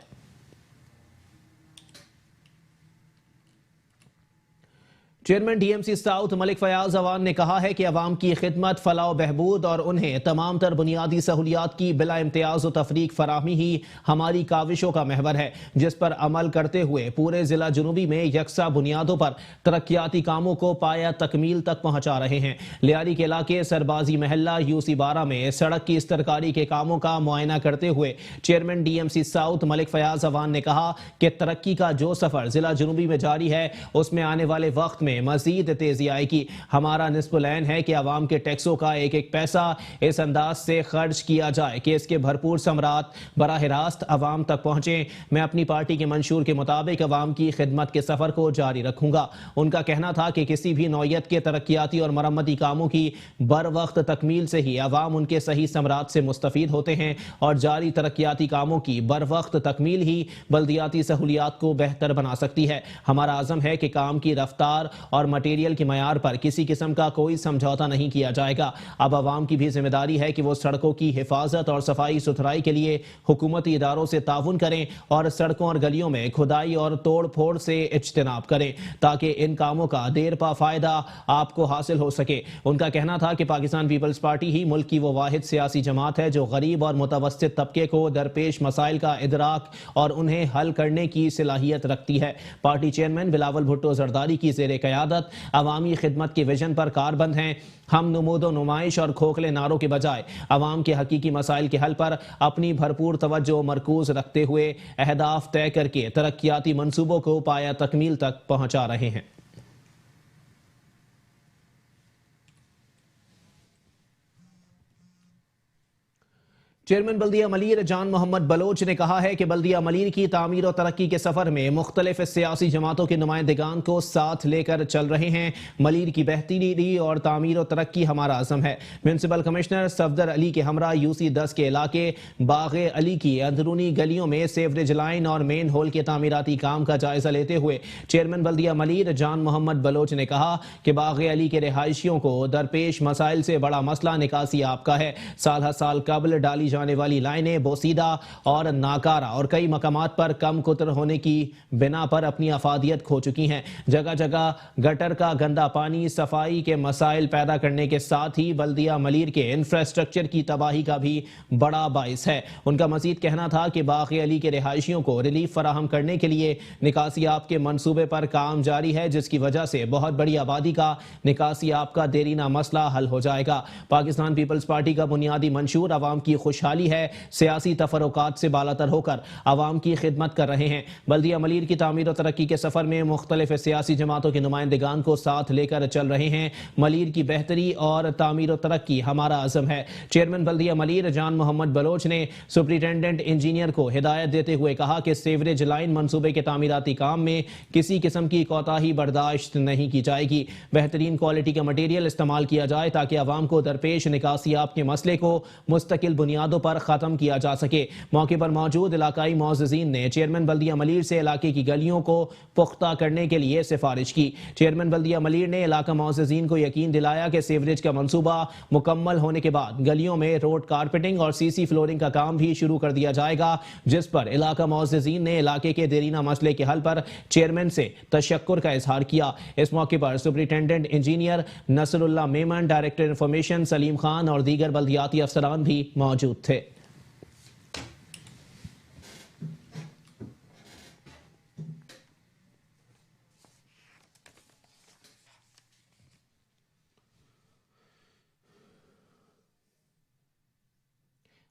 Chairman DMC south Malik Fayyaz Awan ने कहा है कि अवाम की खिदमत, फलाह बहबूद और उन्हें तमाम तर बुनियादी सहूलियात की बिला इम्तियाज व तफरीक फराहमी ही हमारी काविशों का महवर है, जिस पर अमल करते हुए पूरे जिला जुनूबी में यकसा बुनियादों पर तरक्याती कामों को पाया तकमील तक पहुंचा रहे हैं। लियारी के इलाके सरबाजी महल्ला यूसी 12 में सड़क की इस्तरकारी के कामों का मुआयना करते हुए chairman DMC south Malik Fayyaz Awan ने कहा कि तरक्की का जो सफर जिला जुनूबी में जारी है उसमें आने वाले वक्त में मजीद तेजी आएगी। हमारा निस्बुलैन है कि आवाम के टैक्सों का एक एक पैसा इस अंदाज से खर्च किया जाए कि इसके भरपूर समरात बराह रास्त आवाम तक पहुंचे। मैं अपनी पार्टी के मंशूर के मुताबिक आवाम की खिदमत के सफर को जारी रखूंगा। उनका कहना था कि किसी भी नौयत के तरक्याती और मरम्मती कामों की बर वक्त तकमील से ही आवाम उनके सही समरात से मुस्तफीद होते हैं और जारी तरक्याती कामों की बर वक्त तकमील ही बल्दियाती सहूलियात को बेहतर बना सकती है। हमारा आज़म है कि काम की रफ्तार और मटेरियल के मयार पर किसी किस्म का कोई समझौता नहीं किया जाएगा। अब आवाम की भी जिम्मेदारी है कि वो सड़कों की हिफाजत और सफाई सुथराई के लिए हुकूमती इदारों से ताउन करें और सड़कों और गलियों में खुदाई और तोड़ फोड़ से इज्तनाब करें ताकि इन कामों का देर पा फायदा आपको हासिल हो सके। उनका कहना था कि पाकिस्तान पीपल्स पार्टी ही मुल्क की वो वाहिद सियासी जमात है जो गरीब और मुतवस्सित तबके को दरपेश मसाइल का इदराक और उन्हें हल करने की सलाहियत रखती है। पार्टी चेयरमैन बिलावल भुट्टो जरदारी की ज़ेरे क़यादत अवामी खिदमत के विजन पर कारबंद हैं। हम नुमूदो नुमाइश और खोखले नारों के बजाय अवाम के हकीकी मसाइल के हल पर अपनी भरपूर तवज्जो मरकूज रखते हुए अहदाफ तय करके तरक्याती मंसूबों को पाया तकमील तक पहुंचा रहे हैं। चेयरमैन बल्दिया मलीर जान मोहम्मद बलोच ने कहा है कि बल्दिया मलीर की तामीर और तरक्की के सफर में मुख्तलिफ सियासी जमातों के नुमाइंदगान को साथ लेकर चल रहे हैं। मलीर की बेहतरी और तामीर और तरक्की हमारा आज़म है। म्यूनसिपल कमिश्नर सफदर अली के हमरा यूसी 10 के इलाके बागे अली की अंदरूनी गलियों में सेवरेज लाइन और मेन होल के तामीराती काम का जायजा लेते हुए चेयरमैन बल्दिया मलीर जान मोहम्मद बलोच ने कहा कि बागे अली के रिहायशियों को दरपेश मसाइल से बड़ा मसला निकासी आपका है। साल हर साल कबल डाली जाने वाली लाइनें बोसीदा और नाकारा और कई मकामात पर कम कुतर होने की बिना पर अपनी अफादियत खो चुकी हैं। जगह जगह गटर का गंदा पानी सफाई के मसाइल पैदा करने के साथ ही बल्दिया मलीर के इंफ्रास्ट्रक्चर की तबाही का भी बड़ा बाइस है। उनका मजीद कहना था कि बाग़ अली के रिहायशियों को रिलीफ फराहम करने के लिए निकासियाब के मंसूबे पर काम जारी है, जिसकी वजह से बहुत बड़ी आबादी का निकासियाब का देरीना मसला हल हो जाएगा। पाकिस्तान पीपल्स पार्टी का बुनियादी मंशूर अवाम की खुशहाली है, सियासी तफरुकात से बालातर होकर अवाम की खिदमत कर रहे हैं। बल्दिया मलीर की तामीर और तरक्की के सफर में मुख्तलिफ सियासी जमातों के नुमाइंदगान को साथ लेकर चल रहे हैं। मलीर की बेहतरी और तामीर और तरक्की हमारा अज़म है। चेयरमैन बल्दिया मलीर जान मोहम्मद बलोच ने सुपरिटेंडेंट इंजीनियर को हिदायत देते हुए कहा कि सीवरेज लाइन मंसूबे के तामीराती काम में किसी किस्म की कोताही बर्दाश्त नहीं की जाएगी। बेहतरीन क्वालिटी का मटेरियल इस्तेमाल किया जाए ताकि अवाम को दरपेश निकासियाब के मसले को मुस्तकिल बुनियादों पर ख़त्म किया जा सके। मौके पर मौजूद इलाकाई मोअज़्ज़िज़ीन ने चेयरमैन बल्दिया मलीर से इलाके की गलियों को पुख्ता करने के लिए सिफारिश की। चेयरमैन बल्दिया मलीर ने इलाका मोअज़्ज़िज़ीन को यकीन दिलाया कि सीवरेज का मंसूबा मुकम्मल होने के बाद गलियों में रोड कारपेटिंग और सीसी फ्लोरिंग का काम भी शुरू कर दिया जाएगा, जिस पर इलाका मोअज़्ज़िज़ीन ने इलाके के देरीना मसले के हल पर चेयरमैन से तशक्कुर का इजहार किया। इस मौके पर superintendent engineer Nasrullah Memon, director information Saleem Khan और दीगर बल्दियाती अफसरान भी मौजूद थे।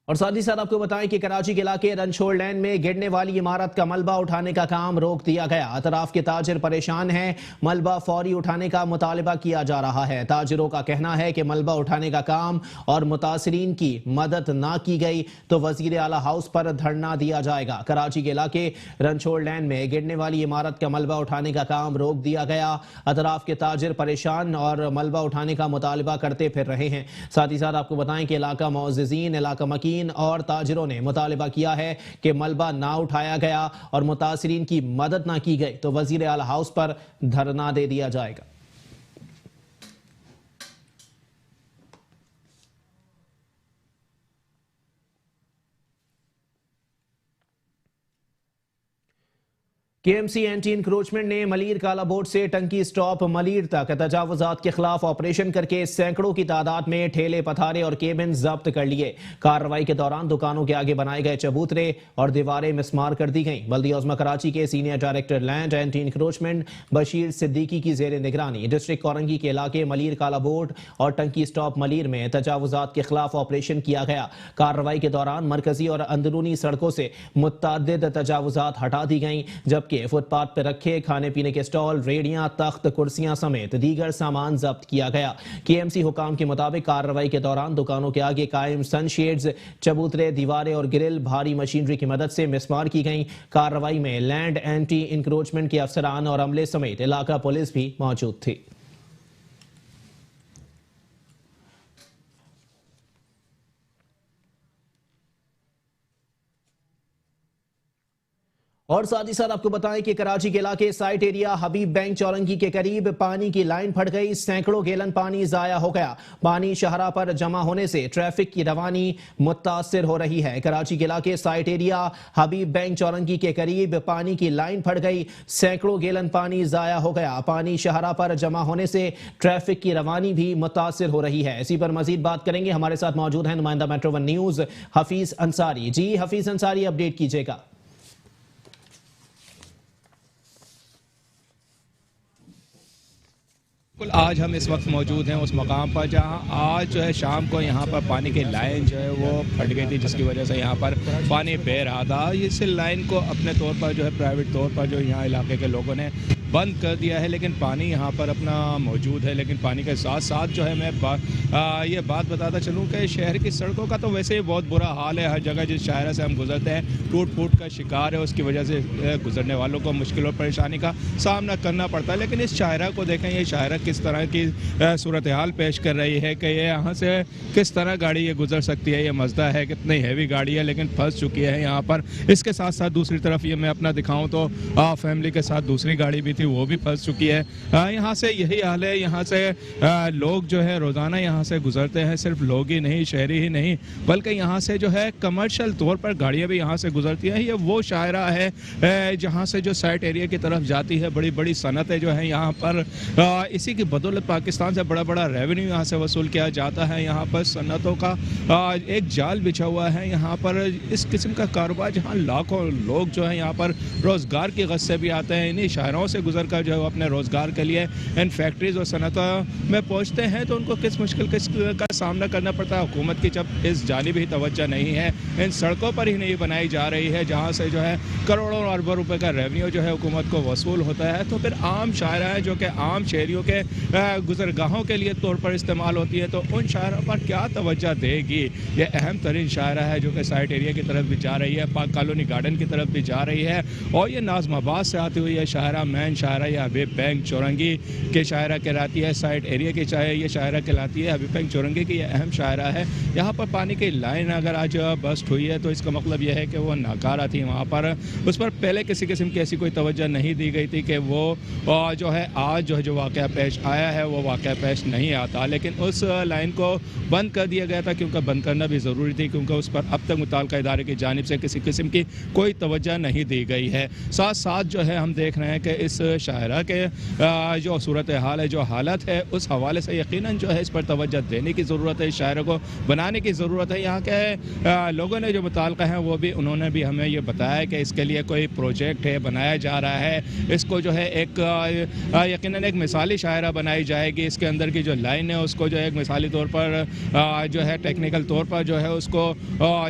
और साथ ही साथ आपको बताएं कि कराची के इलाके रनछोड़ लैन में गिरने वाली इमारत का मलबा उठाने का काम रोक दिया गया। अतराफ के ताजिर परेशान हैं, मलबा फौरी उठाने का मुतालबा किया जा रहा है। ताजिरों का कहना है कि मलबा उठाने का काम और मुतासरीन की मदद ना की गई तो वजीर आला हाउस पर धरना दिया जाएगा। कराची के इलाके रनछोड़ लैन में गिरने वाली इमारत का मलबा उठाने का काम रोक दिया गया। अतराफ के ताजिर परेशान और मलबा उठाने का मुतालबा करते फिर रहे हैं। साथ ही साथ आपको बताएं कि इलाका मुअज़्ज़िज़ीन, इलाका मकीन और ताजिरों ने मुतालिबा किया है कि मलबा ना उठाया गया और मुतासिरीन की मदद ना की गई तो वजीर आला हाउस पर धरना दे दिया जाएगा। केएमसी एंटी इंक्रोचमेंट ने मलीर काला बोर्ड से टंकी स्टॉप मलीर तक तजावुजात के खिलाफ ऑपरेशन करके सैकड़ों की तादाद में ठेले, पथारे और केबिन जब्त कर लिए। कार्रवाई के दौरान दुकानों के आगे बनाए गए चबूतरे और दीवारें मिसमार कर दी गईं। बल्दिया उज़्मा कराची के senior director land anti encroachment Bashir Siddiqui की जेर निगरानी डिस्ट्रिक्ट कोरंगी के इलाके मलीर काला बोर्ड और टंकी स्टॉप मलीर में तजावुजात के खिलाफ ऑपरेशन किया गया। कार्रवाई के दौरान मरकजी और अंदरूनी सड़कों से मुतअद्दिद तजावुजात हटा दी गईं, जबकि फुटपाथ पर रखे खाने पीने के स्टॉल, रेडियां, तख्त, कुर्सियां समेत दीगर सामान जब्त किया गया। केएमसी हुकाम के मुताबिक कार्रवाई के दौरान दुकानों के आगे कायम सनशेड्स, चबूतरे, दीवारें और ग्रिल भारी मशीनरी की मदद से मिसमार की गई। कार्रवाई में लैंड एंटी इंक्रोचमेंट के अफसरान और अमले समेत इलाका पुलिस भी मौजूद थी। और साथ ही साथ आपको बताएं कि कराची के इलाके साइट एरिया हबीब बैंक चौरंगी के करीब पानी की लाइन फट गई, सैकड़ों गैलन पानी जाया हो गया। पानी शहरा पर जमा होने से ट्रैफिक की रवानी मुतासिर हो रही है। कराची के इलाके साइट एरिया हबीब बैंक चौरंगी के करीब पानी की लाइन फट गई, सैकड़ों गैलन पानी जाया हो गया। पानी शहरा पर जमा होने से ट्रैफिक की रवानी भी मुतासिर हो रही है। इसी पर मजीद बात करेंगे, हमारे साथ मौजूद है नुमाइंदा metro one news Hafeez Ansari. जी हफीज अंसारी, अपडेट कीजिएगा। आज हम इस वक्त मौजूद हैं उस मकाम पर जहां आज जो है शाम को यहाँ पर पानी की लाइन जो है वो फट गई थी, जिसकी वजह से यहाँ पर पानी बह रहा था। इस लाइन को अपने तौर पर जो है प्राइवेट तौर पर जो यहाँ इलाके के लोगों ने बंद कर दिया है, लेकिन पानी यहाँ पर अपना मौजूद है। लेकिन पानी के साथ साथ जो है मैं ये बात बताता चलूँ कि शहर की सड़कों का तो वैसे ही बहुत बुरा हाल है। हर जगह जिस शायरा से हम गुजरते हैं टूट फूट का शिकार है, उसकी वजह से गुजरने वालों को मुश्किल और परेशानी का सामना करना पड़ता है। लेकिन इस शायरा को देखें, ये शायरा किस तरह की सूरत हाल पेश कर रही है कि ये यहाँ से किस तरह गाड़ी ये गुजर सकती है। ये मज़दा है, कितनी हैवी गाड़ी है, लेकिन फंस चुकी है यहाँ पर। इसके साथ साथ दूसरी तरफ ये मैं अपना दिखाऊँ तो फैमिली के साथ दूसरी गाड़ी भी थी, थी वो भी फंस चुकी है। यहाँ से यही हाल है, यहाँ से लोग जो है रोज़ाना यहाँ से गुजरते हैं, सिर्फ लोग ही नहीं, शहरी ही नहीं, बल्कि यहाँ से जो है कमर्शियल तौर पर गाड़ियाँ भी यहाँ से गुजरती हैं। ये वो शायरा है जहाँ से जो साइट एरिया की तरफ जाती है, बड़ी बड़ी सनतें जो हैं यहाँ पर, इसी की बदौलत पाकिस्तान से बड़ा बड़ा रेवेन्यू यहाँ से वसूल किया जाता है। यहाँ पर सनतों का एक जाल बिछा हुआ है यहाँ पर, इस किस्म का कारोबार जहाँ लाखों लोग जो है यहाँ पर रोज़गार की गज़ से भी आते हैं, इन्हीं शहरों से गुजर कर जो है अपने रोज़गार के लिए इन फैक्ट्रीज़ और सनतों में पहुँचते हैं, तो उनको किस मुश्किल का सामना करना पड़ता है। हुकूमत की जब इस जानिब ही तवज्जो नहीं है, इन सड़कों पर ही नहीं बनाई जा रही है जहाँ से जो है करोड़ों और अरबों रुपए का रेवेन्यू जो है हुकूमत को वसूल होता है, तो फिर आम शायरा है जो कि आम शहरियों के गुजरगाहों के लिए तौर पर इस्तेमाल होती है, तो उन शायरों पर क्या तवज्जो देगी। ये अहम तरीन शायरा है जो कि साइट एरिया की तरफ भी जा रही है, पाक कॉलोनी गार्डन की तरफ भी जा रही है, और ये नाज़माबाद से आती हुई है शायरा, मैन शायरा या हबीब बैंक चौरंगी के शायरा कहलाती है, साइट एरिया की चाहे ये शायरा कहलाती है। हबीब बैंक चौरंगी की ये अहम शायरा है। यहाँ पर पानी की लाइन अगर आज बस्ट हुई है तो इसका मतलब यह है कि वो नाकारा थी, वहाँ पर उस पर पहले किसी किस्म की ऐसी कोई तवज्जो नहीं दी गई थी कि वो जो है आज जो वाक़या पेश आया है वो वाक़या पेश नहीं आता, लेकिन उस लाइन को बंद कर दिया गया था, क्योंकि बंद करना भी ज़रूरी थी, क्योंकि उस पर अब तक मुताल्लिका इदारे की जानिब से किसी किस्म की कोई तवज्जो नहीं दी गई है। साथ साथ जो है हम देख रहे हैं कि इस शायरा के जो सूरत हाल है, जो हालत है, उस हवाले से यकीनन जो है इस पर तवज्जो देने की ज़रूरत है, इस शायरे को बनाने की ज़रूरत है। यहाँ के लोगों ने जो मुताल्लिका हैं वो भी उन्होंने भी हमें ये बताया कि इसके लिए कोई प्रोजेक्ट है, बनाया जा रहा है, इसको जो है एक यकीनन एक मिसाली शायरा बनाई जाएगी, इसके अंदर की जो लाइन है उसको जो है एक मिसाली तौर पर जो है टेक्निकल तौर पर जो है उसको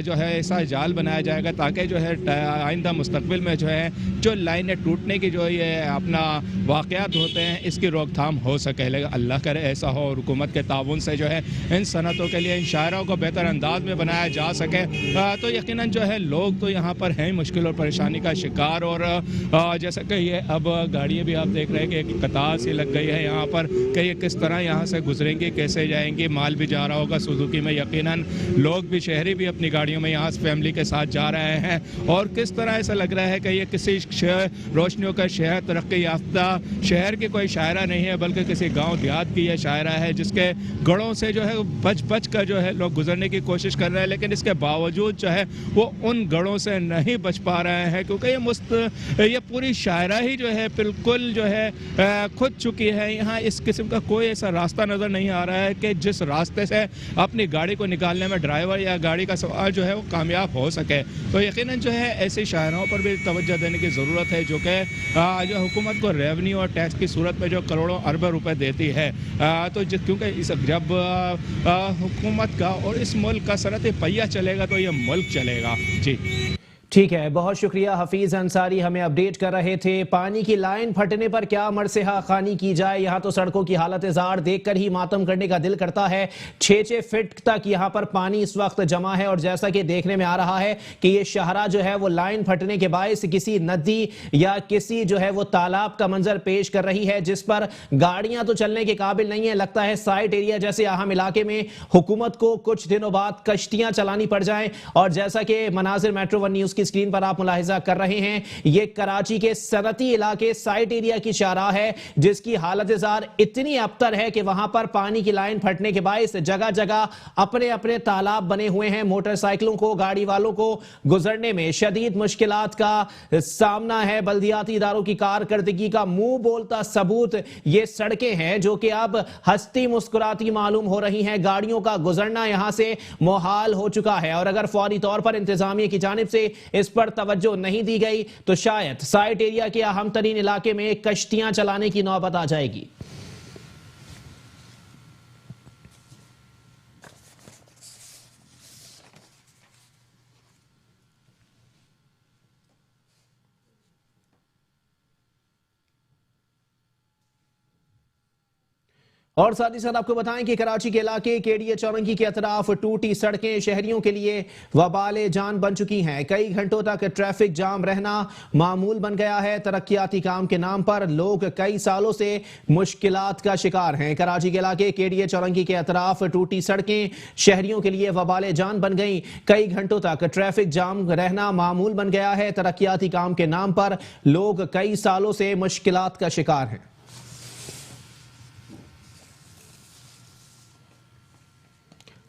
जो है ऐसा जाल बनाया जाएगा ताकि जो है आइंदा मुस्तकबिल में जो है जो लाइनें टूटने की जो ये अपना वाक़यात होते हैं इसकी रोकथाम हो सके। लेकिन अल्लाह करे ऐसा हो और हुकूमत के ताउन से जो है इन सनतों के लिए, इन शायरों को बेहतर अंदाज में बनाया जा सके, तो यकीनन जो है लोग तो यहाँ पर हैं मुश्किल और परेशानी का शिकार। और जैसा कि ये अब गाड़ियाँ भी आप देख रहे हैं कि एक कतार सी लग गई है यहाँ पर कि ये किस तरह यहाँ से गुजरेंगी, कैसे जाएंगी, माल भी जा रहा होगा सुजुकी में, यकीनन लोग भी, शहरी भी अपनी गाड़ियों में यहाँ फैमिली के साथ जा रहे हैं, और किस तरह ऐसा लग रहा है कि ये किसी रोशनियों का शहर, तरक्की याफ्ता शहर की कोई शायरा नहीं है, बल्कि किसी गांव देहात की यह शायरा है जिसके गढ़ों से जो है बच बच कर जो है लोग गुजरने की कोशिश कर रहे हैं, लेकिन इसके बावजूद जो है वो उन गढ़ों से नहीं बच पा रहे हैं, क्योंकि ये पूरी शायरा ही जो है बिल्कुल जो है खुद चुकी है। यहाँ इस किस्म का कोई ऐसा रास्ता नज़र नहीं आ रहा है कि जिस रास्ते से अपनी गाड़ी को निकालने में ड्राइवर या गाड़ी का सवार जो है वो कामयाब हो सके। तो यकीनन जो है ऐसी शायरों पर भी तवज्जो देने की ज़रूरत है जो कि जो हुकूमत को रेवेन्यू और टैक्स की सूरत में जो करोड़ों अरबों रुपए देती है, तो क्योंकि जब हुकूमत का और इस मुल्क का सनती पहिया चलेगा तो ये मुल्क चलेगा। जी ठीक है, बहुत शुक्रिया। हफीज अंसारी हमें अपडेट कर रहे थे। पानी की लाइन फटने पर क्या मरसेहा खानी की जाए, यहाँ तो सड़कों की हालत जार देखकर ही मातम करने का दिल करता है। 6-6 फीट तक यहाँ पर पानी इस वक्त जमा है, और जैसा कि देखने में आ रहा है कि ये शहरा जो है वो लाइन फटने के बायस किसी नदी या किसी जो है वो तालाब का मंजर पेश कर रही है, जिस पर गाड़ियां तो चलने के काबिल नहीं है। लगता है साइट एरिया जैसे अहम इलाके में हुकूमत को कुछ दिनों बाद कश्तियां चलानी पड़ जाएं। और जैसा कि मनाजिर मेट्रो वन न्यूज की स्क्रीन पर आप मुलाहिजा कर रहे हैं, ये कराची के सनती इलाके साइट एरिया की शाहराह है, जिसकी हालत जार इतनी अबतर है कि वहां पर पानी की लाइन फटने के बायस जगह जगह अपने अपने तालाब बने हुए हैं। मोटरसाइकिलों को, गाड़ी वालों को गुजरने में शदीद मुश्किलात का सामना है। बल्दियाती इदारों की कारकर्दगी का मुंह बोलता सबूत ये सड़कें हैं, जो कि अब हंसती मुस्कुराती मालूम हो रही हैं। गाड़ियों का गुजरना यहां से मुहाल हो चुका है, और अगर फौरी तौर पर इंतजामिया की जानिब से इस पर तवज्जो नहीं दी गई तो शायद साइट एरिया के अहम तरीन इलाके में कश्तियां चलाने की नौबत आ जाएगी। और साथ ही साथ आपको बताएं कि कराची के इलाके केडीए चौरंगी के अतराफ टूटी सड़कें शहरियों के लिए वबाले जान बन चुकी हैं। कई घंटों तक ट्रैफिक जाम रहना मामूल बन गया है। तरक्याती काम के नाम पर लोग कई सालों से मुश्किलात का शिकार हैं। कराची के इलाके केडीए चौरंगी के अतराफ टूटी सड़कें शहरियों के लिए वबाले जान बन गई। कई घंटों तक ट्रैफिक जाम रहना मामूल बन गया है। तरक्याती काम के नाम पर लोग कई सालों से मुश्किलात का शिकार हैं।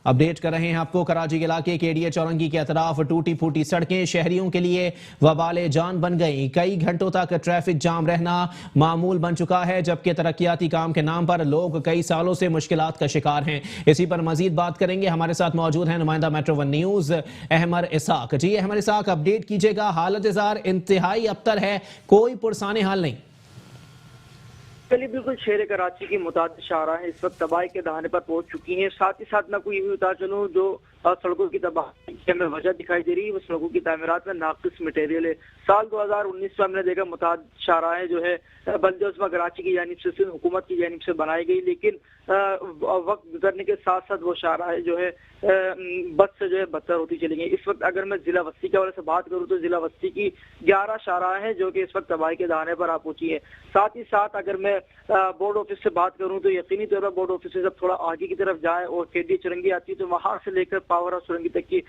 अपडेट कर रहे हैं आपको कराची के इलाके केडीए चौरंगी के अतराफ टूटी फूटी सड़कें शहरियों के लिए वबाले जान बन गई। कई घंटों तक ट्रैफिक जाम रहना मामूल बन चुका है, जबकि तरक्याती काम के नाम पर लोग कई सालों से मुश्किलात का शिकार हैं। इसी पर मजीद बात करेंगे। हमारे साथ मौजूद हैं नुमाइंदा metro one news Ahmed Ishaq. जी अहमद इसाक, अपडेट कीजिएगा। हालत जार इंतहाई अबतर है, कोई पुरसाने हाल नहीं। चलिए, बिल्कुल शहर कराची की मुताबिक शाहराहें इस वक्त तबाही के दहाने पर पहुंच चुकी हैं। साथ ही साथ मैं आपको ये भी बता चलूँ, जो सड़कों की तबाही में वजह दिखाई दे रही है वो सड़कों की तामीरात में नाकिस मटेरियल है। साल 2019 में हमने देखा मुताबिक शाहराहें जो है बल्दिया कराची की जानिब से हुकूमत की जानिब से बनाई गई, लेकिन वक्त गुजरने के साथ साथ वो शाहराहें जो है बद से जो है बदतर होती चली गई। इस वक्त अगर मैं जिला वस्ती के हवाले से बात करूँ तो जिला वस्ती की 11 शाहराहें जो कि इस वक्त तबाही के दहाने पर आ पहुंची है। साथ ही साथ अगर मैं बोर्ड ऑफिस से बात करूँ तो यकीनी तौर पर बोर्ड ऑफिस से जब थोड़ा आगे की तरफ जाए और केडीए चौरंगी आती है तो वहां से लेकर पावर हाउस चौरंगी तक की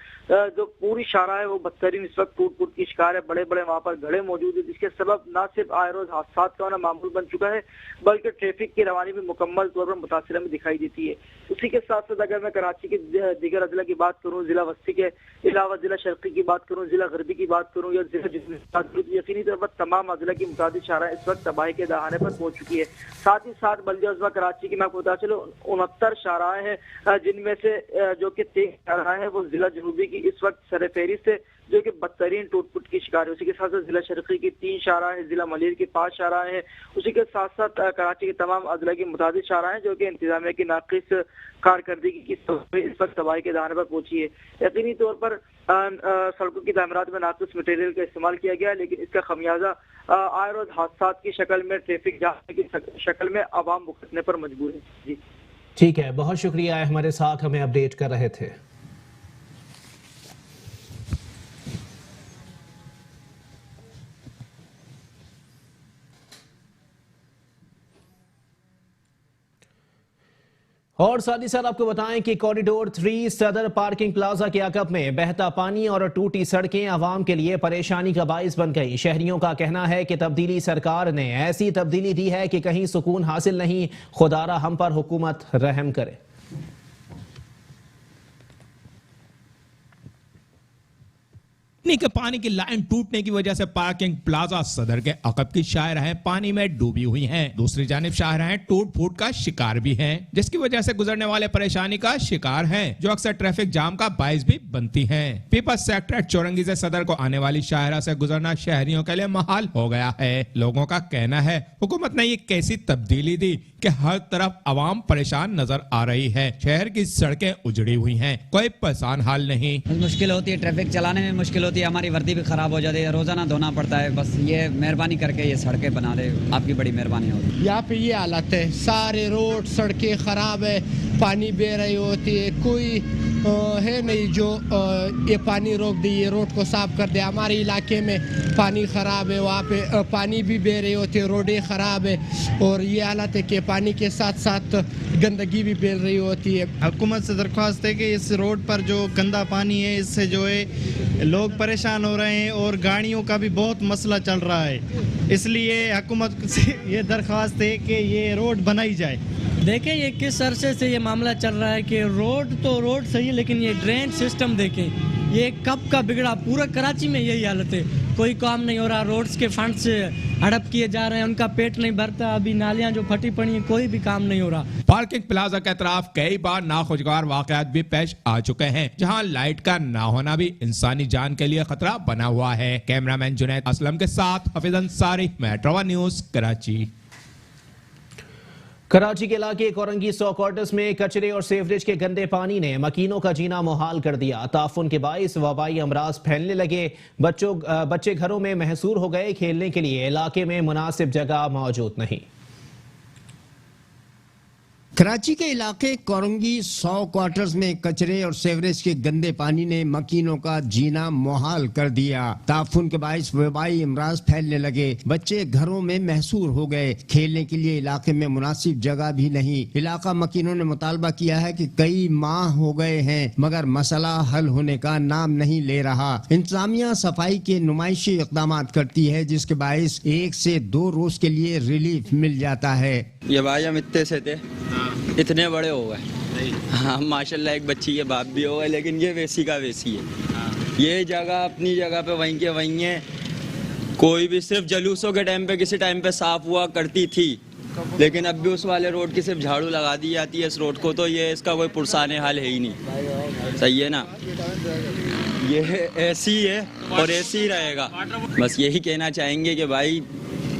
जो पूरी शाहराह है वो बदतरीन इस वक्त टूट फूट की शिकार है। बड़े बड़े वहां पर गड्ढे मौजूद है, जिसके सबब न सिर्फ आए रोज हादसा का होना मामूल बन चुका है, बल्कि ट्रैफिक की रवानी भी मुकम्मल तौर पर मुतासिर में दिखाई देती है। उसी के साथ साथ अगर मैं कराची के दीगर अजला की बात करूँ, जिला वस्ती के अलावा जिला शर्की की बात करूँ, जिला गरबी की बात करूँ या जिला यकीनी तौर पर तमाम अजला की मुताबिक शाहराह इस वक्त तबाही के दहाने पर पहुंच चुकी है। साथ ही साथ बल्दिया उज़्मा कराची की मैं आपको बता चलूं 69 शाहराहें हैं, जिनमें से जो कि 23 शाहराहें हैं वो जिला जनूबी की इस वक्त सरफहरिस्त है जो कि बदतरीन टूट-फूट की शिकार है। उसी के साथ साथ जिला शर्की की 3 शाहराहें हैं, जिला मलिर की 5 शाहराहें हैं। उसी के साथ साथ कराची के तमाम अजला की मुताबिक शाहराहें हैं जो कि इंतजामिया की नाकिस कारकर्दगी की इस वक्त तबाही के दहाने पर पहुंची है। यकीनी तौर पर सड़कों की तामीरात में नाकिस मटेरियल का इस्तेमाल किया गया है, लेकिन इसका खमियाजा आए रोज हादसा की शक्ल में, ट्रैफिक जाम की शक्ल में आवाम भुगतने पर मजबूर है। जी ठीक है, बहुत शुक्रिया। हमारे साथ हमें अपडेट कर रहे थे। और साथ ही साथ आपको बताएं कि कॉरिडोर 3 सदर पार्किंग प्लाजा के अकब में बहता पानी और टूटी सड़कें आवाम के लिए परेशानी का बाइस बन गई। शहरियों का कहना है कि तब्दीली सरकार ने ऐसी तब्दीली दी है कि कहीं सुकून हासिल नहीं। खुदारा हम पर हुकूमत रहम करे। के पानी की लाइन टूटने की वजह से पार्किंग प्लाजा सदर के अकब की शाहराहें पानी में डूबी हुई हैं। दूसरी जानिब शाहराहें टूट फूट का शिकार भी हैं, जिसकी वजह से गुजरने वाले परेशानी का शिकार हैं, जो अक्सर ट्रैफिक जाम का बाइस भी बनती हैं। पीपल्स सेक्टर चौरंगी से सदर को आने वाली शाहरा से गुजरना शहरियों के लिए महाल हो गया है। लोगों का कहना है हुकूमत ने ये कैसी तब्दीली दी कि हर तरफ आवाम परेशान नजर आ रही है। शहर की सड़कें उजड़ी हुई हैं, कोई परेशान हाल नहीं। मुश्किल होती है, ट्रैफिक चलाने में मुश्किल होती है, हमारी वर्दी भी खराब हो जाती है, रोजाना धोना पड़ता है। बस ये मेहरबानी करके ये सड़कें बना दे, आपकी बड़ी मेहरबानी होगी। यहाँ पे ये हालत है, सारे रोड सड़कें खराब है, पानी बह रही होती है, कोई है नहीं जो ये पानी रोक दे, ये रोड को साफ कर दे। हमारे इलाके में पानी खराब है, वहाँ पे पानी भी बह रही होती है, रोडें खराब है और ये हालत है कि पानी के साथ साथ गंदगी भी फैल रही होती है। हुकूमत से दरख्वास्त है कि इस रोड पर जो गंदा पानी है इससे जो है लोग परेशान हो रहे हैं और गाड़ियों का भी बहुत मसला चल रहा है, इसलिए हुकूमत से ये दरख्वास्त है कि ये रोड बनाई जाए। देखें ये किस अरसे से ये मामला चल रहा है कि रोड तो रोड सही है, लेकिन ये ड्रेन सिस्टम देखें ये कब का बिगड़ा। पूरा कराची में यही हालत है, कोई काम नहीं हो रहा, रोड्स के फंड से हड़प किए जा रहे हैं, उनका पेट नहीं भरता, अभी नालियां जो फटी पड़ी हैं, कोई भी काम नहीं हो रहा। पार्किंग प्लाजा के तरफ कई बार नाखुशगवार वाकयात भी पेश आ चुके हैं, जहां लाइट का ना होना भी इंसानी जान के लिए खतरा बना हुआ है। कैमरामैन जुनैद असलम के साथ Hafeez Ansari, metro one news, Karachi. Karachi के इलाके कोरंगी 100 क्वार्टर्स में कचरे और सीवरेज के गंदे पानी ने मकीनों का जीना मुहाल कर दिया। ताफुन के बाइस वबाई अमराज फैलने लगे। बच्चे घरों में महसूर हो गए। खेलने के लिए इलाके में मुनासिब जगह मौजूद नहीं। कराची के इलाके कोरंगी 100 क्वार्टर्स में कचरे और सेवरेज के गंदे पानी ने मकीनों का जीना मुहाल कर दिया। ताफुन के बाइस वबाई अमराज फैलने लगे। बच्चे घरों में महसूर हो गए। खेलने के लिए इलाके में मुनासिब जगह भी नहीं। इलाका मकीनों ने मुतालबा किया है कि कई माह हो गए हैं मगर मसला हल होने का नाम नहीं ले रहा। इंतजामिया सफाई के नुमाइशी इकदाम करती है जिसके बाइस 1 से 2 रोज के लिए रिलीफ मिल जाता है। ये भाई हम इतने से थे, इतने बड़े हो गए। हाँ माशाल्लाह, एक बच्ची के बाप भी हो गए, लेकिन ये वैसी का वैसी है। ये जगह अपनी जगह पे वहीं के वहीं है। कोई भी सिर्फ जलूसों के टाइम पे किसी टाइम पे साफ हुआ करती थी, लेकिन अब भी उस वाले रोड की सिर्फ झाड़ू लगा दी जाती है इस रोड को, तो ये इसका कोई पुरसाने हाल है ही नहीं। सही है ना, ये ऐसी है और ऐसी ही रहेगा। बस यही कहना चाहेंगे कि भाई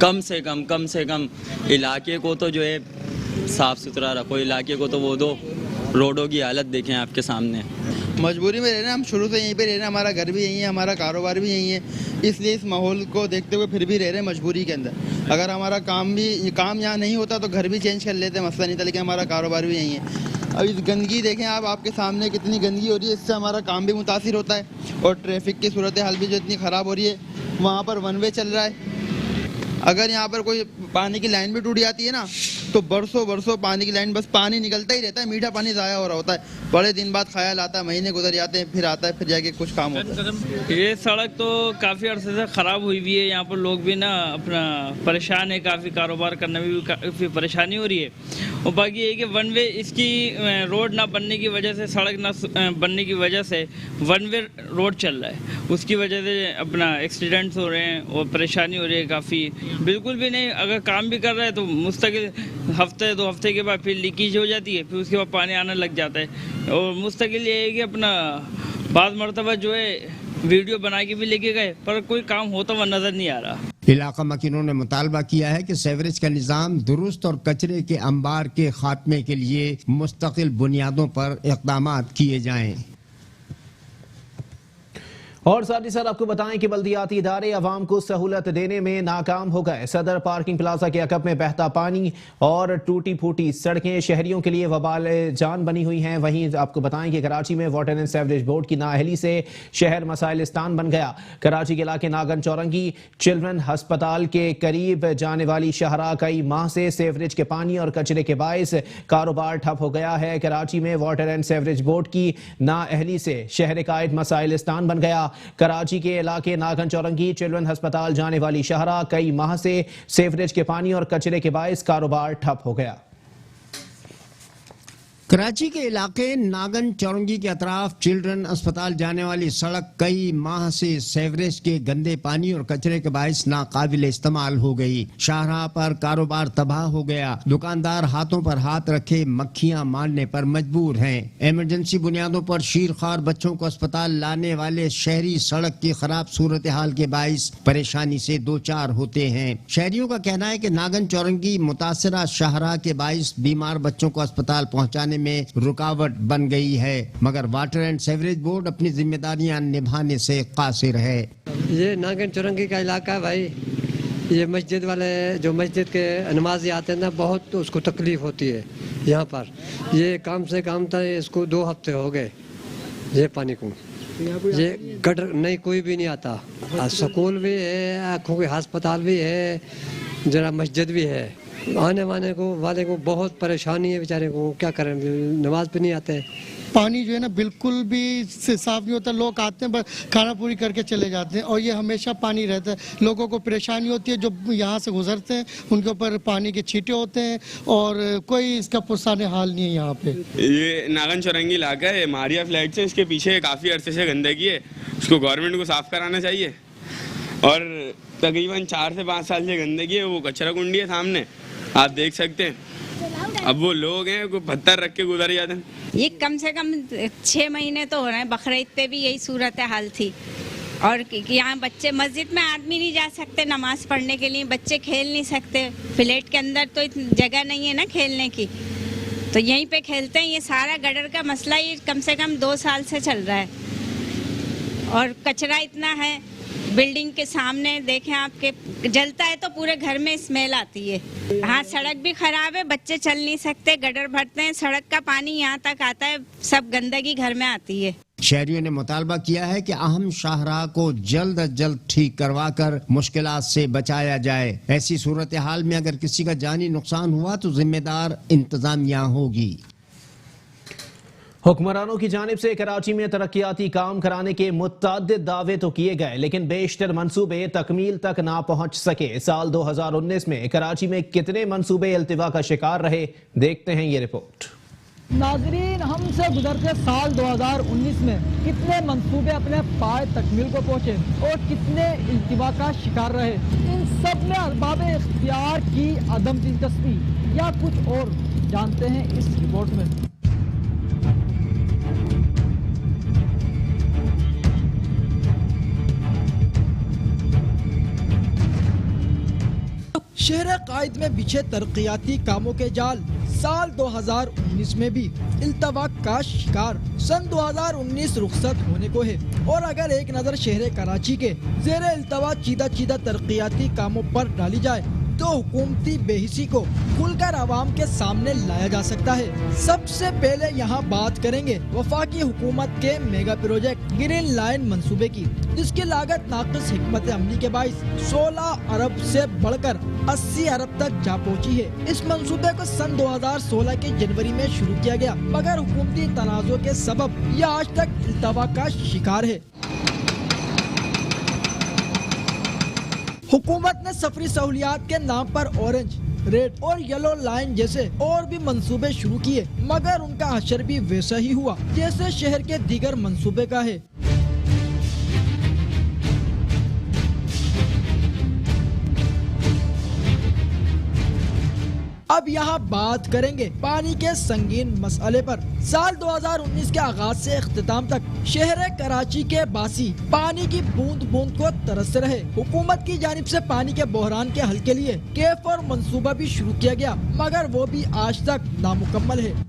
कम से कम इलाके को तो जो है साफ सुथरा रखो, इलाके को तो वो दो। रोडों की हालत देखें आपके सामने। मजबूरी में रहना, हम शुरू से यहीं पे रह रहे हैं, हमारा घर भी यहीं है, हमारा कारोबार भी यहीं है, इसलिए इस माहौल को देखते हुए फिर भी रह रहे हैं मजबूरी के अंदर। अगर हमारा काम यहाँ नहीं होता तो घर भी चेंज कर लेते, मसला नहीं था, लेकिन हमारा कारोबार भी यहीं है। अब इस गंदगी देखें आप, आपके सामने कितनी गंदगी हो रही है, इससे हमारा काम भी मुतासिर होता है और ट्रैफिक की सूरत हाल भी जो इतनी ख़राब हो रही है। वहाँ पर 1 वे चल रहा है। अगर यहाँ पर कोई पानी की लाइन भी टूट जाती है ना, तो बरसों पानी की लाइन, बस पानी निकलता ही रहता है, मीठा पानी ज़ाया हो रहा होता है। बड़े दिन बाद ख्याल आता है, महीने गुजर जाते हैं, फिर आता है, फिर जाके कुछ काम होता है। ये सड़क तो काफ़ी अर्से से ख़राब हुई हुई है। यहाँ पर लोग भी ना अपना परेशान है, काफ़ी कारोबार करने में भी काफ़ी परेशानी हो रही है। और बाकी ये कि 1 वे, इसकी रोड ना बनने की वजह से, सड़क ना बनने की वजह से 1 वे रोड चल रहा है, उसकी वजह से अपना एक्सीडेंट्स हो रहे हैं और परेशानी हो रही है काफ़ी। बिल्कुल भी नहीं, अगर काम भी कर रहा है तो मुस्तकिल हफ्ते 2 हफ्ते के बाद फिर लीकेज हो जाती है, फिर उसके बाद पानी आने लग जाता है। और मुस्तकिल ये है कि अपना बाद मरतबा जो है वीडियो बना के भी लेके गए, पर कोई काम होता हुआ नज़र नहीं आ रहा। इलाका मकीनों ने मुतालबा किया है कि सेवरेज का निज़ाम दुरुस्त और कचरे के अंबार के खात्मे के लिए मुस्तकिल बुनियादों पर इक़दाम किए जाएं। और साथ ही साथ आपको बताएं कि बल्दियाती इदारे अवाम को सहूलत देने में नाकाम हो गए। सदर पार्किंग प्लाजा के अकब में बहता पानी और टूटी फूटी सड़कें शहरियों के लिए वबाल जान बनी हुई हैं। वहीं आपको बताएं कि कराची में वाटर एंड सीवरेज बोर्ड की नाअहली से शहर मसाइलिस्तान बन गया। कराची के इलाके नागन चौरंगी चिल्ड्रन हस्पताल के करीब जाने वाली शाहराह कई माह से सीवरेज के पानी और कचरे के बायस कारोबार ठप हो गया है। कराची में वाटर एंड सीवरेज बोर्ड की नाअहली से शहर कायद मसाइलिस्तान बन गया। कराची के इलाके नागन चौरंगी चिल्ड्रन हस्पताल जाने वाली शाहराह कई माह से सीवरेज के पानी और कचरे के बायस कारोबार ठप हो गया। कराची के इलाके नागन चौरंगी के अतराफ चिल्ड्रन अस्पताल जाने वाली सड़क कई माह से सेवरेज के गंदे पानी और कचरे के बायस नाकाबिल इस्तेमाल हो गई। शाहराह पर कारोबार तबाह हो गया। दुकानदार हाथों पर हाथ रखे मक्खियां मारने पर मजबूर हैं। इमरजेंसी बुनियादों पर शीरखार बच्चों को अस्पताल लाने वाले शहरी सड़क की खराब सूरत हाल के बायस परेशानी से 2-4 होते हैं। शहरियों का कहना है कि नागन चौरंगी मुतासरा शाहराह के बायस बीमार बच्चों को अस्पताल पहुँचाने में रुकावट बन गई है, मगर वाटर एंड सीवरेज बोर्ड अपनी जिम्मेदारियां निभाने से कासिर है। ये नागन चौरंगी का इलाका है भाई। ये मस्जिद वाले जो मस्जिद के नमाजी आते हैं ना, बहुत उसको तकलीफ होती है यहाँ पर। ये कम से कम था इसको 2 हफ्ते हो गए ये पानी को। ये गटर नहीं, कोई भी नहीं आता। स्कूल भी है, आँखों के अस्पताल भी है, जरा मस्जिद भी है। आने वाले को बहुत परेशानी है बेचारे को, क्या करें, नमाज पे नहीं आते। पानी जो है ना बिल्कुल भी साफ नहीं होता। लोग आते हैं बस खाना पूरी करके चले जाते हैं और ये हमेशा पानी रहता है। लोगों को परेशानी होती है, जो यहाँ से गुजरते हैं उनके ऊपर पानी के छींटे होते हैं और कोई इसका पुरसाने हाल नहीं है यहाँ पे। ये नागन चौरंगी इलाका है, मारिया फ्लैट से इसके पीछे काफ़ी अरसे से गंदगी है, उसको गवर्नमेंट को साफ़ कराना चाहिए। और तकरीबन 4 से 5 साल से गंदगी है। वो कचरा कुंडी है सामने, आप देख सकते हैं। अब वो लोग हैं को पत्थर रख के गुजर जाते हैं। ये कम से कम 6 महीने तो हो रहे हैं। बकरीद पे भी यही सूरत हाल थी। और यहाँ बच्चे, मस्जिद में आदमी नहीं जा सकते नमाज पढ़ने के लिए, बच्चे खेल नहीं सकते। फ्लैट के अंदर तो जगह नहीं है ना खेलने की, तो यहीं पे खेलते हैं। ये सारा गटर का मसला ये कम से कम 2 साल से चल रहा है। और कचरा इतना है, बिल्डिंग के सामने देखें आपके जलता है तो पूरे घर में स्मेल आती है। हाँ, सड़क भी खराब है, बच्चे चल नहीं सकते, गटर भरते हैं, सड़क का पानी यहाँ तक आता है, सब गंदगी घर में आती है। शहरियों ने मुतालबा किया है कि अहम शाहराह को जल्द अज जल्द ठीक करवा कर मुश्किलात से बचाया जाए। ऐसी सूरत हाल में अगर किसी का जानी नुकसान हुआ तो जिम्मेदार इंतजामिया होगी। हुक्मरानों की जानिब से कराची में तरक्याती काम कराने के मुतअद्दिद दावे तो किए गए, लेकिन बेशतर मंसूबे तकमील तक ना पहुंच सके। साल 2019 में कराची में कितने मंसूबे इल्तिवा का शिकार रहे, देखते हैं ये रिपोर्ट। नाजरीन, हमसे गुजरते साल 2019 में कितने मंसूबे अपने पाए तकमील को पहुँचे और कितने इल्तिवा का शिकार रहे, इन सब में अरबाब इख्तियार की अदम दिलचस्पी या कुछ और, जानते हैं इस रिपोर्ट में। शहर कायद में बिछे तरक्याती कामों के जाल साल 2019 में भी इल्तवा का शिकार। सन 2019 रुखसत होने को है और अगर एक नजर शहर कराची के ज़ेरे इल्तवा चीदा तरक्याती कामों पर डाली जाए तो हुकूमती बेहिसी को खुलकर आवाम के सामने लाया जा सकता है। सबसे पहले यहाँ बात करेंगे वफाकी हुकूमत के मेगा प्रोजेक्ट ग्रीन लाइन मंसूबे की, जिसकी लागत नाक़िस हिकमत अमली के बाइस 16 अरब से बढ़कर 80 अरब तक जा पहुँची है। इस मंसूबे को सन 2016 के जनवरी में शुरू किया गया, मगर हुकूमती तनाज़ुर के सबब यह आज तक इल्तवा का शिकार है। हुकूमत ने सफरी सहूलियात के नाम पर ऑरेंज, रेड और येलो लाइन जैसे और भी मंसूबे शुरू किए, मगर उनका हशर भी वैसा ही हुआ जैसे शहर के दीगर मंसूबे का है। अब यहाँ बात करेंगे पानी के संगीन मसले पर। साल 2019 के आगाज से इख्तिताम तक शहर कराची के बासी पानी की बूंद बूंद को तरसते रहे। हुकूमत की जानिब से पानी के बहरान के हल के लिए कैफ और मंसूबा भी शुरू किया गया, मगर वो भी आज तक नामुकम्मल है।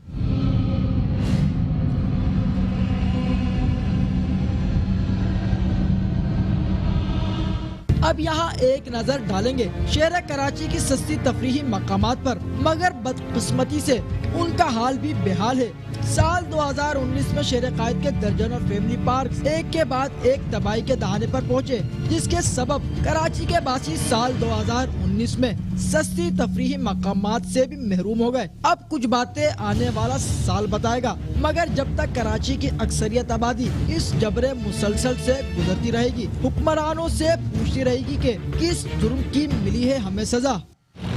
अब यहाँ एक नजर डालेंगे शहर कराची की सस्ती तफरीही मकामात पर, मगर बदकिस्मती से उनका हाल भी बेहाल है। साल 2019 में शहर कायद के दर्जनों फैमिली पार्क एक के बाद एक तबाही के दहाने पर पहुँचे, जिसके सबब कराची के बासी साल 2019 में सस्ती तफरीही मकामात से भी महरूम हो गए। अब कुछ बातें आने वाला साल बताएगा, मगर जब तक कराची की अक्सरियत आबादी इस जबरे मुसलसल से गुजरती रहेगी, हुक्मरानों से पूछती रहेगी कि किस जुर्म की मिली है हमें सजा।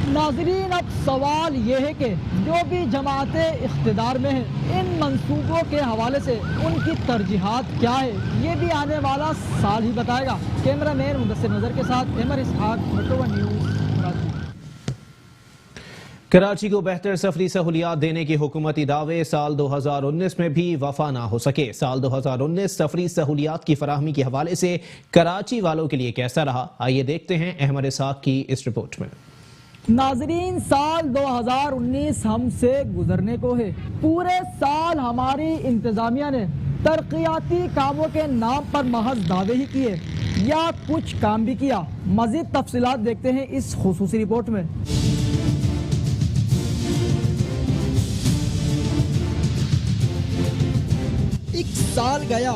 नाजरीन, अब सवाल ये है कि जो भी जमातें इख्तिदार में हैं, इन मंसूबों के हवाले से उनकी तरजीहात क्या है, ये भी आने वाला साल ही बताएगा। कैमरा मैन मुदस्सिर नजर के साथ एमर Ishaq, metro one news, Karachi. Karachi को बेहतर सफरी सहूलियात देने की हुकूमती दावे साल 2019 में भी वफा ना हो सके। साल 2019 सफरी सहूलियात की फराहमी के हवाले से कराची वालों के लिए कैसा रहा, आइए देखते हैं अहमद इसहाक की इस रिपोर्ट में। नाजरीन, साल 2019 हमसे गुजरने को है। पूरे साल हमारी इंतजामिया ने तरक्याती कामों के नाम पर महज दावे ही किए या कुछ काम भी किया। मजीद तफसीलात देखते हैं इस खुसूसी रिपोर्ट में। एक साल गया,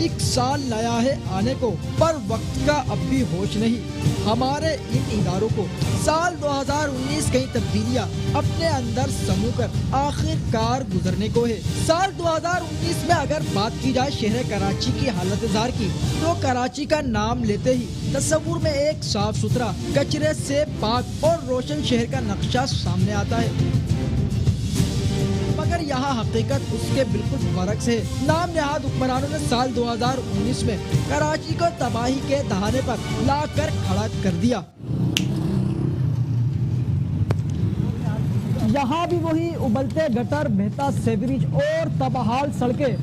एक साल लाया है आने को, पर वक्त का अब भी होश नहीं। हमारे इन इदारों को साल 2019 कई तब्दीलियां अपने अंदर समूह कर आखिरकार गुजरने को है। साल 2019 में अगर बात की जाए शहर कराची की हालत जार की, तो कराची का नाम लेते ही तस्वुर में एक साफ सुथरा, कचरे से पाक और रोशन शहर का नक्शा सामने आता है, मगर यहाँ हकीकत उसके बिल्कुल बरक्स है। नाम नहाद हुक्मरानों ने साल 2019 में कराची को तबाही के दहाने पर लाकर खड़ा कर दिया। यहाँ भी वही उबलते गटर, बहता सेवरेज और तबाहाल सड़कें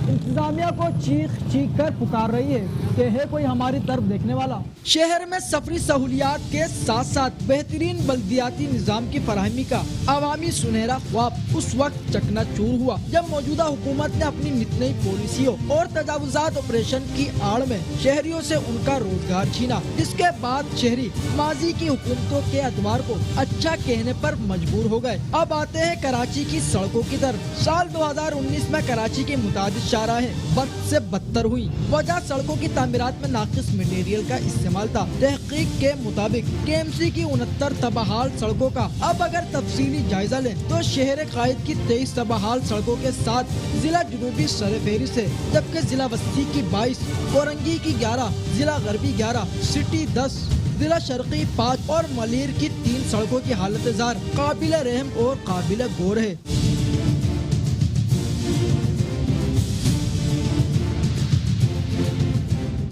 इंतजामिया को चीख चीख कर पुकार रही है। कि है कोई हमारी तरफ देखने वाला। शहर में सफरी सहूलियात के साथ साथ बेहतरीन बल्दियाती निजाम की फराहमी का अवामी सुनहरा ख्वाब उस वक्त चकनाचूर हुआ जब मौजूदा हुकूमत ने अपनी नित नई पॉलिसियों और तजावुजात ऑपरेशन की आड़ में शहरियों से उनका रोजगार छीना, जिसके बाद शहरी माजी की हुकूमतों के अदवार को अच्छा कहने पर मजबूर हो गए। अब आते हैं कराची की सड़कों की तरफ। साल 2019 में कराची की मुतादिद शाहराहें बद से बदतर हुई। वजह सड़कों की तामीरात में नाकिस मटेरियल का इस्तेमाल था। तहकीक के मुताबिक KMC की 69 तबाहाल सड़कों का अब अगर तफसीली जायजा लें तो शहर कायद की 23 तबाहाल सड़कों के साथ जिला जुनूबी सरफेहरिस्त है, जबकि जिला वस्ती की 22, कोरंगी की 11, जिला गरबी 11, सिटी 10, जिला शर्की 5 और मलीर की 3 सड़कों की हालत जार काबिल रहम और काबिल गौर है।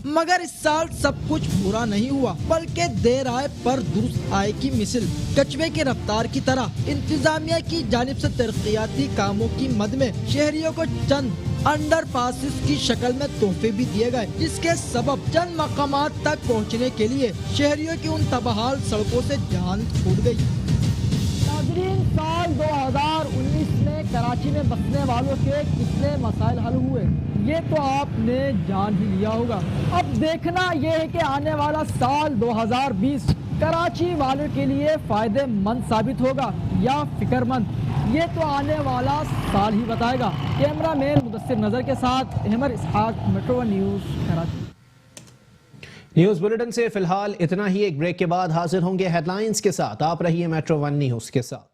मगर इस साल सब कुछ बुरा नहीं हुआ, बल्कि देर आए पर दुरुस्त आए की मिसल कचवे की रफ्तार की तरह इंतजामिया की जानिब से तरक्याती कामों की मद में शहरियों को चंद अंडर पासिस की शक्ल में तोहफे भी दिए गए, जिसके सबब चंद मकामात तक पहुँचने के लिए शहरियों की उन तबाहाल सड़कों से जान छूट गई। नाज़रीन, साल 2019 में कराची में बसने वालों के कितने मसाइल हल हुए ये तो आपने जान ही लिया होगा। अब देखना ये है कि आने वाला साल 2020 कराची वालों के लिए फायदेमंद साबित होगा या फिक्रमंद, ये तो आने वाला साल ही बताएगा। कैमरामैन मुदस्सिर नजर के साथ Ahmed Ishaq, metro one news, Karachi. News bulletin से फिलहाल इतना ही। एक ब्रेक के बाद हाजिर होंगे हेडलाइंस के साथ। आप रहिए मेट्रो वन न्यूज़ के साथ।